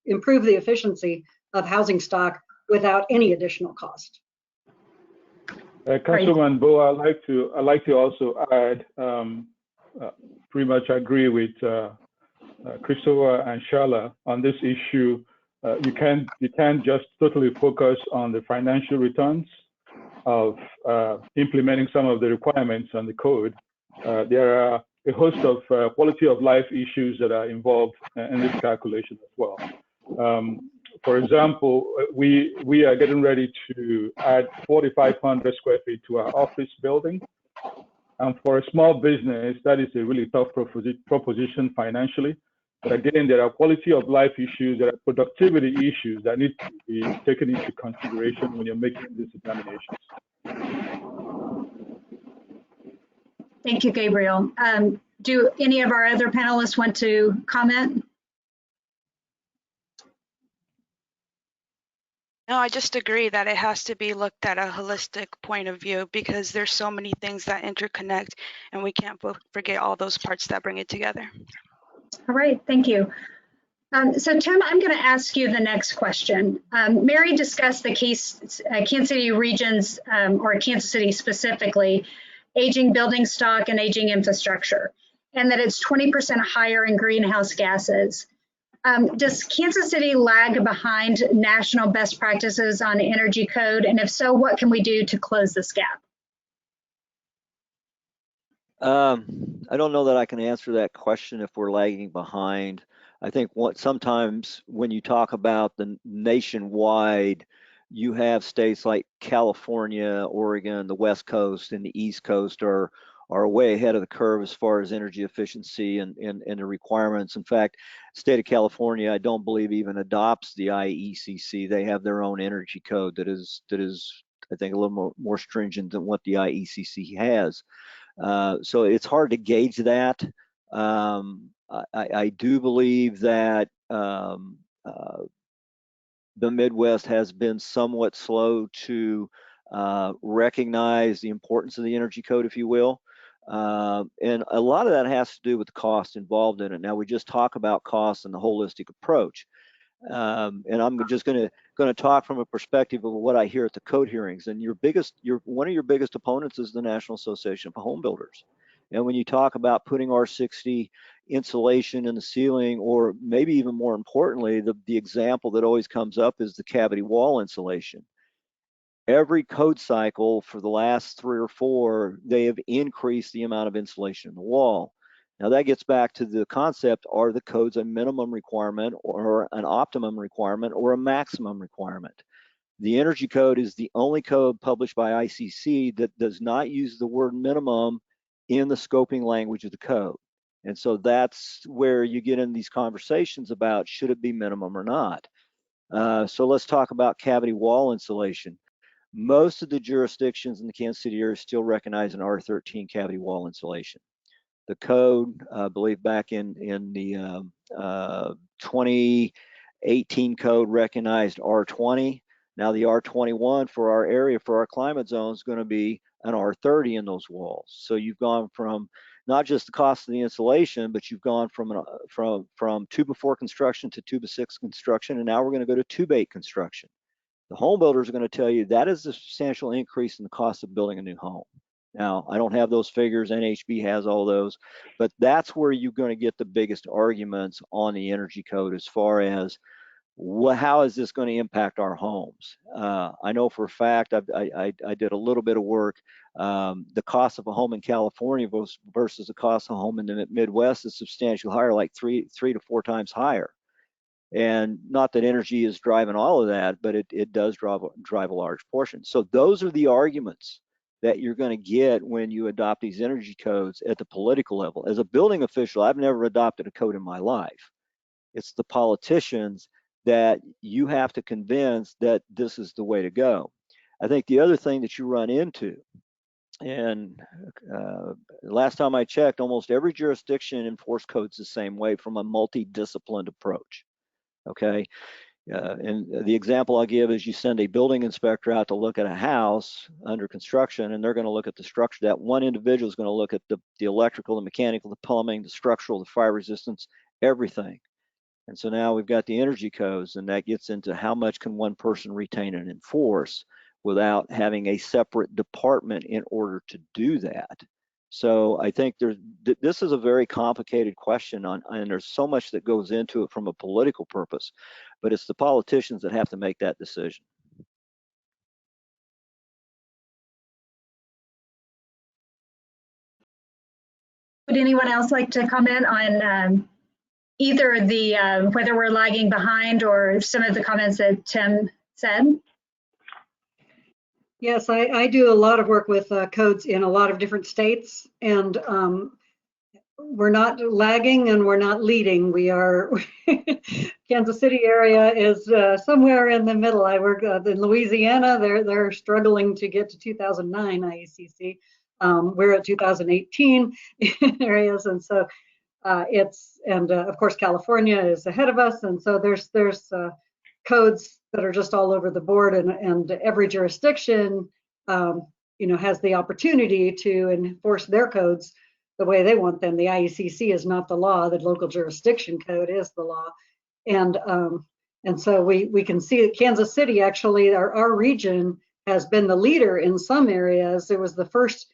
improve the efficiency of housing stock without any additional cost. Councilwoman Bough, I'd like to also add, pretty much agree with Christopher and Charla on this issue. You can't just totally focus on the financial returns of implementing some of the requirements on the code. there are a host of quality of life issues that are involved in this calculation as well. For example, we are getting ready to add 4,500 square feet to our office building. And for a small business, that is a really tough proposition financially. But again, there are quality of life issues, there are productivity issues that need to be taken into consideration when you're making these determinations. Thank you, Gabriel. Do any of our other panelists want to comment? No, I just agree that it has to be looked at a holistic point of view because there's so many things that interconnect and we can't forget all those parts that bring it together. All right, thank you. So Tim, I'm going to ask you the next question. Mary discussed the Kansas City regions, or Kansas City specifically, aging building stock and aging infrastructure, and that it's 20% higher in greenhouse gases. Does Kansas City lag behind national best practices on energy code? And if so, what can we do to close this gap? I don't know that I can answer that question if we're lagging behind. I think sometimes when you talk about the nationwide, you have states like California, Oregon, the West Coast, and the East Coast are way ahead of the curve as far as energy efficiency and the requirements. In fact, state of California, I don't believe even adopts the IECC. They have their own energy code that is I think a little more stringent than what the IECC has. So it's hard to gauge that. I do believe that the Midwest has been somewhat slow to recognize the importance of the energy code, if you will. And a lot of that has to do with the cost involved in it. Now, we just talk about cost and the holistic approach. And I'm just going to talk from a perspective of what I hear at the code hearings. And one of your biggest opponents is the National Association of Home Builders. And when you talk about putting R60 insulation in the ceiling, or maybe even more importantly, the example that always comes up is the cavity wall insulation. Every code cycle for the last 3 or 4, they have increased the amount of insulation in the wall. Now that gets back to the concept, are the codes a minimum requirement or an optimum requirement or a maximum requirement? The energy code is the only code published by ICC that does not use the word minimum in the scoping language of the code. And so that's where you get in these conversations about should it be minimum or not. So let's talk about cavity wall insulation. Most of the jurisdictions in the Kansas City area still recognize an R13 cavity wall insulation. The code, I believe back in the 2018 code recognized R20. Now the R21 for our area, for our climate zone, is going to be an R30 in those walls. So you've gone from not just the cost of the insulation, but you've gone from 2x4 construction to 2x6 construction, and now we're going to go to 2x8 construction. The home builders are going to tell you that is a substantial increase in the cost of building a new home. Now, I don't have those figures, NHB has all those, but that's where you're going to get the biggest arguments on the energy code as far as how is this going to impact our homes? I know for a fact, I did a little bit of work, the cost of a home in California versus the cost of a home in the Midwest is substantially higher, like 3 to 4 times higher. And not that energy is driving all of that, but it does drive a large portion. So those are the arguments that you're going to get when you adopt these energy codes at the political level. As a building official, I've never adopted a code in my life. It's the politicians that you have to convince that this is the way to go. I think the other thing that you run into, and last time I checked, almost every jurisdiction enforces codes the same way from a multidisciplined approach. Okay, and the example I'll give is you send a building inspector out to look at a house under construction, and they're going to look at the structure. That one individual is going to look at the electrical, the mechanical, the plumbing, the structural, the fire resistance, everything. And so now we've got the energy codes, and that gets into how much can one person retain and enforce without having a separate department in order to do that. So I think this is a very complicated question, and there's so much that goes into it from a political purpose, but it's the politicians that have to make that decision. Would anyone else like to comment on either the whether we're lagging behind or some of the comments that Tim said? Yes, I do a lot of work with codes in a lot of different states, and we're not lagging and we're not leading. We are, Kansas City area is somewhere in the middle. I work in Louisiana, they're struggling to get to 2009 IECC. We're at 2018 areas, and so of course California is ahead of us, and so there's codes that are just all over the board, and every jurisdiction has the opportunity to enforce their codes the way they want them. The IECC is not the law. The local jurisdiction code is the law, and so we can see that Kansas City, actually, our region has been the leader in some areas. It was the first.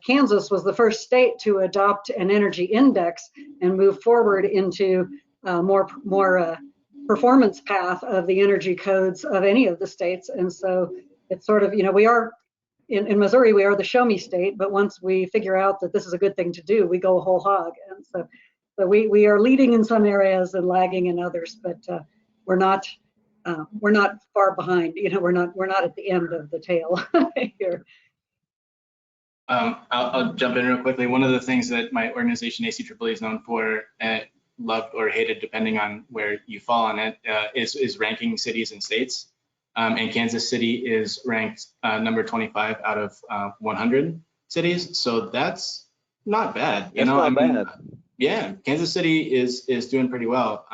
Kansas was the first state to adopt an energy index and move forward into more performance path of the energy codes of any of the states. And so it's sort of, we are in Missouri, we are the show me state, but once we figure out that this is a good thing to do, we go whole hog. And so we are leading in some areas and lagging in others, but we're not far behind. We're not at the end of the tail here. I'll jump in real quickly. One of the things that my organization ACEEE is known for, loved or hated depending on where you fall on it, is ranking cities and states. And Kansas City is ranked number 25 out of 100 cities. So that's not bad. That's not bad. Yeah, Kansas City is doing pretty well.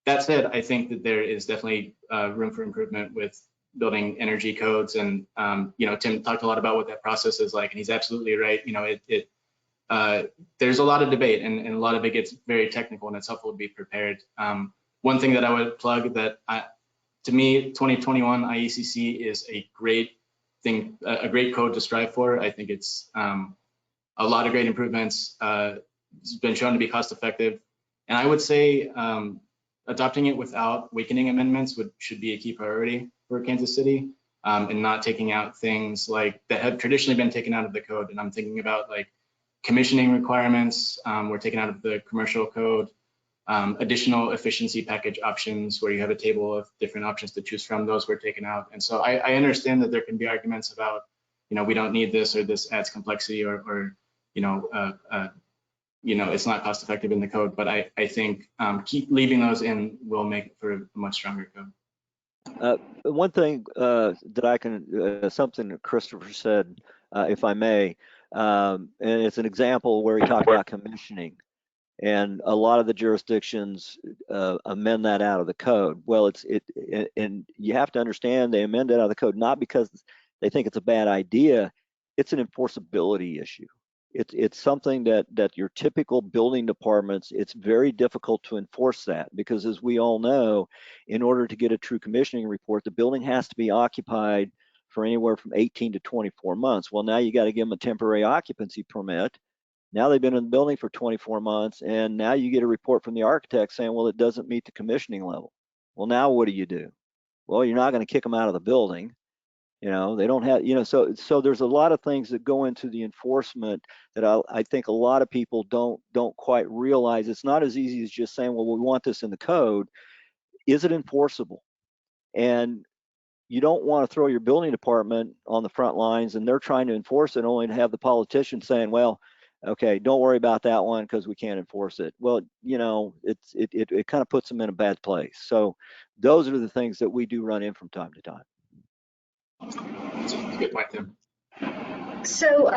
That said, I think that there is definitely room for improvement with building energy codes, and Tim talked a lot about what that process is like, and he's absolutely right. There's a lot of debate, and a lot of it gets very technical, and it's helpful to be prepared. One thing that I would plug that to me, 2021 IECC is a great thing, a great code to strive for. I think it's a lot of great improvements. It's been shown to be cost effective, and I would say adopting it without weakening amendments should be a key priority for Kansas City, and not taking out things like that have traditionally been taken out of the code. And I'm thinking about like commissioning requirements were taken out of the commercial code, additional efficiency package options where you have a table of different options to choose from, those were taken out. And so I understand that there can be arguments about, we don't need this, or this adds complexity, or it's not cost effective in the code, but I think keep leaving those in will make for a much stronger code. One thing that I can, something that Christopher said, if I may, and it's an example where he talked about commissioning, and a lot of the jurisdictions amend that out of the code. Well, and you have to understand they amend it out of the code not because they think it's a bad idea. It's an enforceability issue. It's something that your typical building departments, it's very difficult to enforce that, because as we all know, in order to get a true commissioning report, the building has to be occupied for anywhere from 18 to 24 months. Well, now you got to give them a temporary occupancy permit. Now they've been in the building for 24 months, and now you get a report from the architect saying, well, it doesn't meet the commissioning level. Well, now what do? Well, you're not going to kick them out of the building. They don't have, so there's a lot of things that go into the enforcement that I think a lot of people don't quite realize. It's not as easy as just saying, well, we want this in the code. Is it enforceable? And you don't want to throw your building department on the front lines and they're trying to enforce it, only to have the politician saying, well, okay, don't worry about that one because we can't enforce it. Well, it kind of puts them in a bad place. So those are the things that we do run in from time to time. That's a good point, Tim. So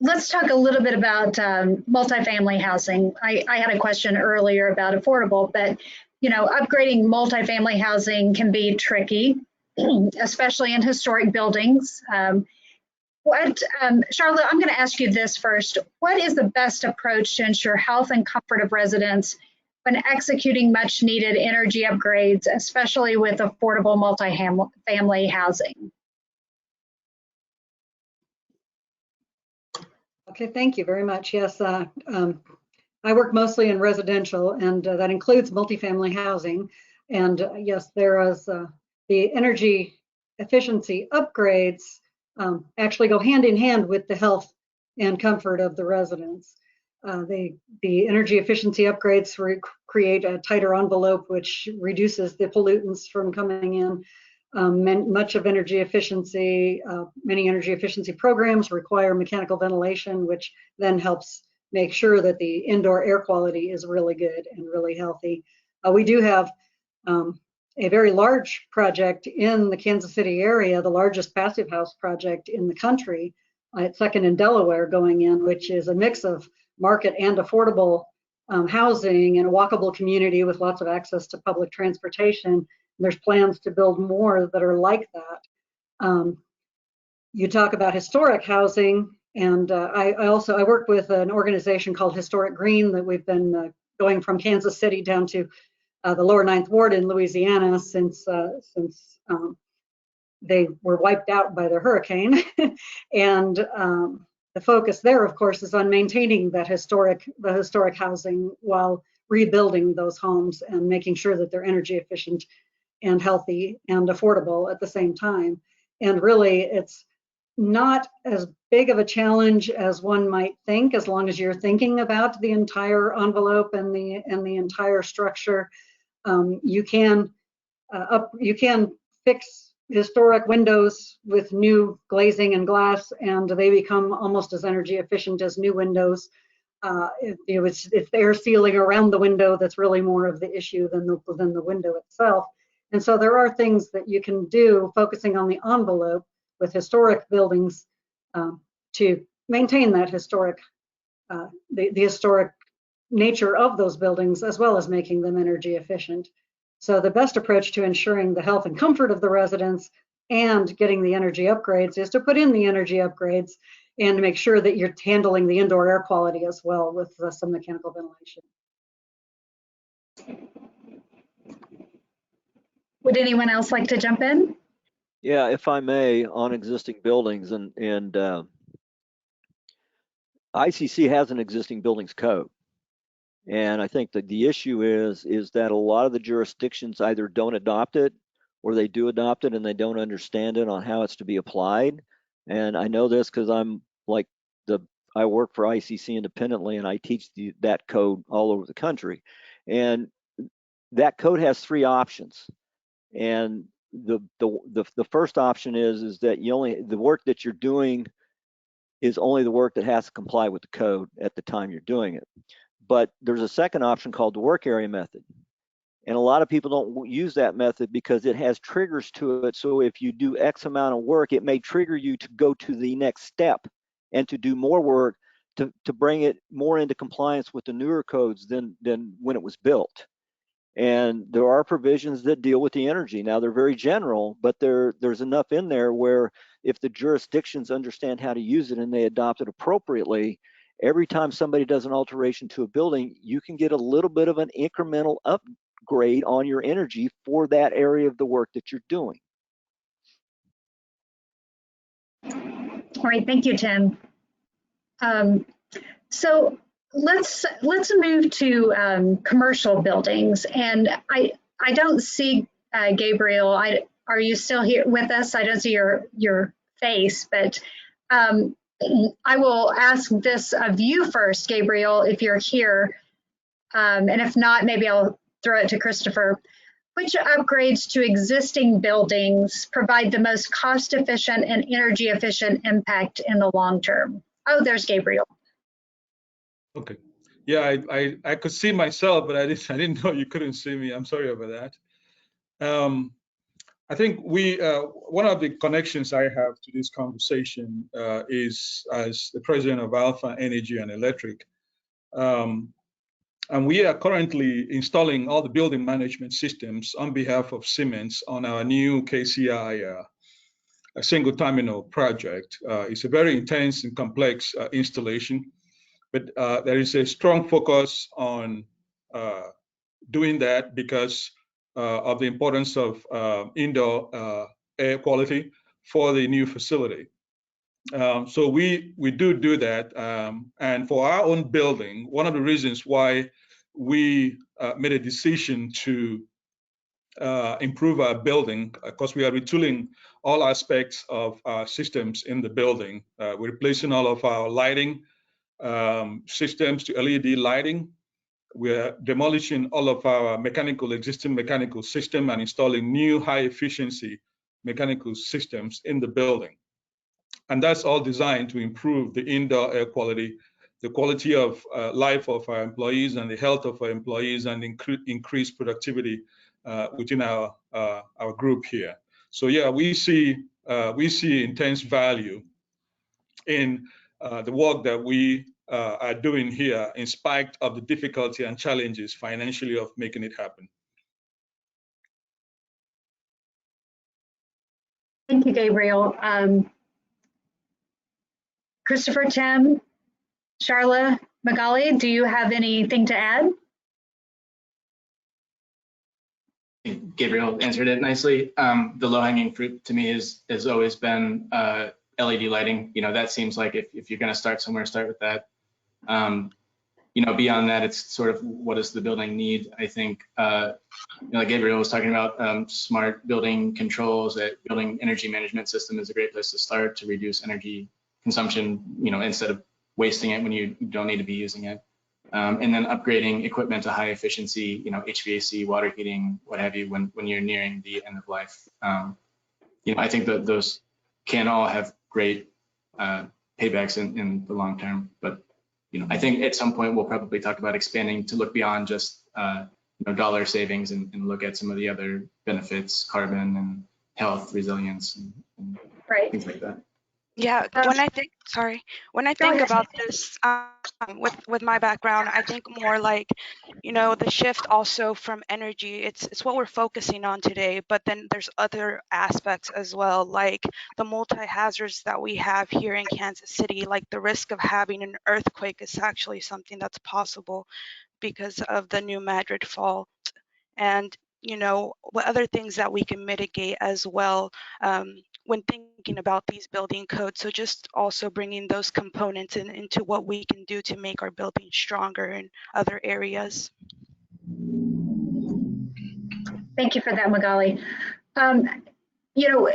let's talk a little bit about multifamily housing. I had a question earlier about affordable, but upgrading multifamily housing can be tricky, especially in historic buildings. Charlotte, I'm going to ask you this first. What is the best approach to ensure health and comfort of residents when executing much needed energy upgrades, especially with affordable multifamily housing? Okay, thank you very much. Yes, I work mostly in residential, and that includes multifamily housing. And yes, there is the energy efficiency upgrades actually go hand in hand with the health and comfort of the residents. The energy efficiency upgrades create a tighter envelope, which reduces the pollutants from coming in. Much of energy efficiency, many energy efficiency programs require mechanical ventilation, which then helps make sure that the indoor air quality is really good and really healthy. We do have a very large project in the Kansas City area, the largest passive house project in the country. It's second in Delaware going in, which is a mix of market and affordable housing in a walkable community with lots of access to public transportation. There's plans to build more that are like that. You talk about historic housing, and I work with an organization called Historic Green that we've been going from Kansas City down to the lower Ninth Ward in Louisiana since they were wiped out by the hurricane. And the focus there, of course, is on maintaining the historic housing while rebuilding those homes and making sure that they're energy efficient and healthy and affordable at the same time. And really, it's not as big of a challenge as one might think, as long as you're thinking about the entire envelope and the entire structure. You can fix historic windows with new glazing and glass, and they become almost as energy efficient as new windows. It's the air sealing around the window that's really more of the issue than the window itself. And so there are things that you can do focusing on the envelope with historic buildings to maintain that historic, the historic nature of those buildings, as well as making them energy efficient. So the best approach to ensuring the health and comfort of the residents and getting the energy upgrades is to put in the energy upgrades and make sure that you're handling the indoor air quality as well with some mechanical ventilation. Would anyone else like to jump in? Yeah, if I may, on existing buildings, and ICC has an existing buildings code. And I think that the issue is that a lot of the jurisdictions either don't adopt it or they do adopt it and they don't understand it on how it's to be applied. And I know this because I work for ICC independently and I teach that code all over the country. And that code has three options. And the first option is that the work that you're doing is only the work that has to comply with the code at the time you're doing it. But there's a second option called the work area method. And a lot of people don't use that method because it has triggers to it. So if you do X amount of work, it may trigger you to go to the next step and to do more work to bring it more into compliance with the newer codes than when it was built. And there are provisions that deal with the energy. Now they're very general, but there's enough in there where if the jurisdictions understand how to use it and they adopt it appropriately, every time somebody does an alteration to a building, you can get a little bit of an incremental upgrade on your energy for that area of the work that you're doing. All right, thank you, Tim. So let's move to commercial buildings. And I don't see Gabriel. Are you still here with us? I don't see your face, but I will ask this of you first, Gabriel, if you're here. And if not, maybe I'll throw it to Christopher. Which upgrades to existing buildings provide the most cost-efficient and energy-efficient impact in the long term? Oh, there's Gabriel. Okay. Yeah, I could see myself, but I didn't know you couldn't see me. I'm sorry about that. I think one of the connections I have to this conversation is as the president of Alpha Energy and Electric. And we are currently installing all the building management systems on behalf of Siemens on our new KCI single terminal project. It's a very intense and complex installation, but there is a strong focus on doing that because of the importance of indoor air quality for the new facility. So we do that. And for our own building, one of the reasons why we made a decision to improve our building, because we are retooling all aspects of our systems in the building. We're replacing all of our lighting systems to LED lighting. We're demolishing all of our existing mechanical system and installing new high efficiency mechanical systems in the building. And that's all designed to improve the indoor air quality, the quality of life of our employees and the health of our employees, and increase productivity within our group here. So yeah, we see intense value in the work that we are doing here, in spite of the difficulty and challenges financially of making it happen. Thank you, Gabriel. Christopher, Tim, Charla, Magali, do you have anything to add? Gabriel answered it nicely. The low-hanging fruit to me has always been LED lighting. You know, that seems like if you're going to start somewhere, start with that. You know, beyond that, it's sort of what does the building need? I think, you know, like Gabriel was talking about, smart building controls, that building energy management system is a great place to start to reduce energy consumption, you know, instead of wasting it when you don't need to be using it. And then upgrading equipment to high efficiency, you know, HVAC, water heating, what have you, when you're nearing the end of life. You know, I think that those can all have great paybacks in the long term. But, you know, I think at some point we'll probably talk about expanding to look beyond just, you know, dollar savings and look at some of the other benefits, carbon and health, resilience, and right. things like that. Yeah, when I think, when I think about this, with my background, I think more like, you know, the shift also from energy, it's what we're focusing on today, but then there's other aspects as well, like the multi-hazards that we have here in Kansas City, like the risk of having an earthquake is actually something that's possible because of the new Madrid fault. And, you know, what other things that we can mitigate as well when thinking about these building codes. So just also bringing those components into what we can do to make our building stronger in other areas. Thank you for that, Magali. You know,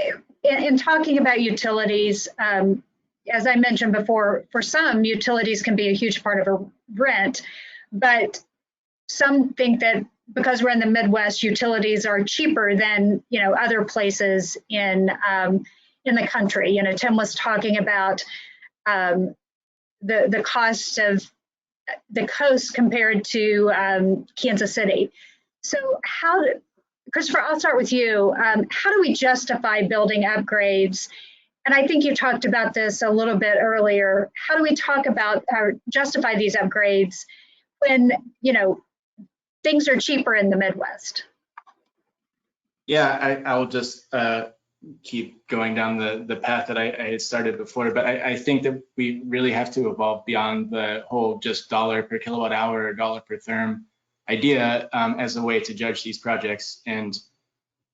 in talking about utilities, as I mentioned before, for some, utilities can be a huge part of a rent, but some think that because we're in the Midwest, utilities are cheaper than, you know, other places in the country. You know, Tim was talking about the cost of the coast compared to Kansas City. So Christopher, I'll start with you. How do we justify building upgrades? And I think you talked about this a little bit earlier. How do we talk about or justify these upgrades when, you know, things are cheaper in the Midwest? Yeah, I will just keep going down the path that I had started before, but I think that we really have to evolve beyond the whole just dollar per kilowatt hour or dollar per therm idea as a way to judge these projects, and,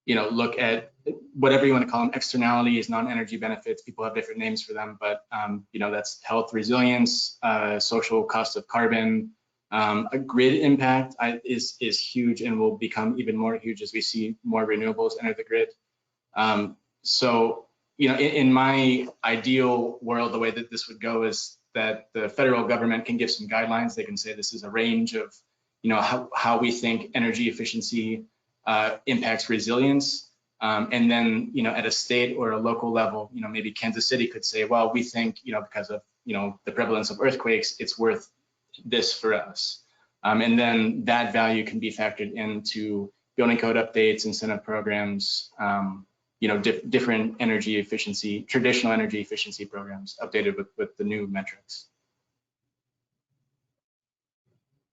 you know, look at whatever you want to call them, externalities, non-energy benefits. People have different names for them, but you know, that's health, resilience, social cost of carbon. A grid impact is huge and will become even more huge as we see more renewables enter the grid. So, you know, in my ideal world, the way that this would go is that the federal government can give some guidelines. They can say this is a range of, you know, how we think energy efficiency impacts resilience. And then, you know, at a state or a local level, you know, maybe Kansas City could say, well, we think, you know, because of, you know, the prevalence of earthquakes, it's worth this for us. And then that value can be factored into building code updates, incentive programs, you know, different energy efficiency, traditional energy efficiency programs updated with the new metrics.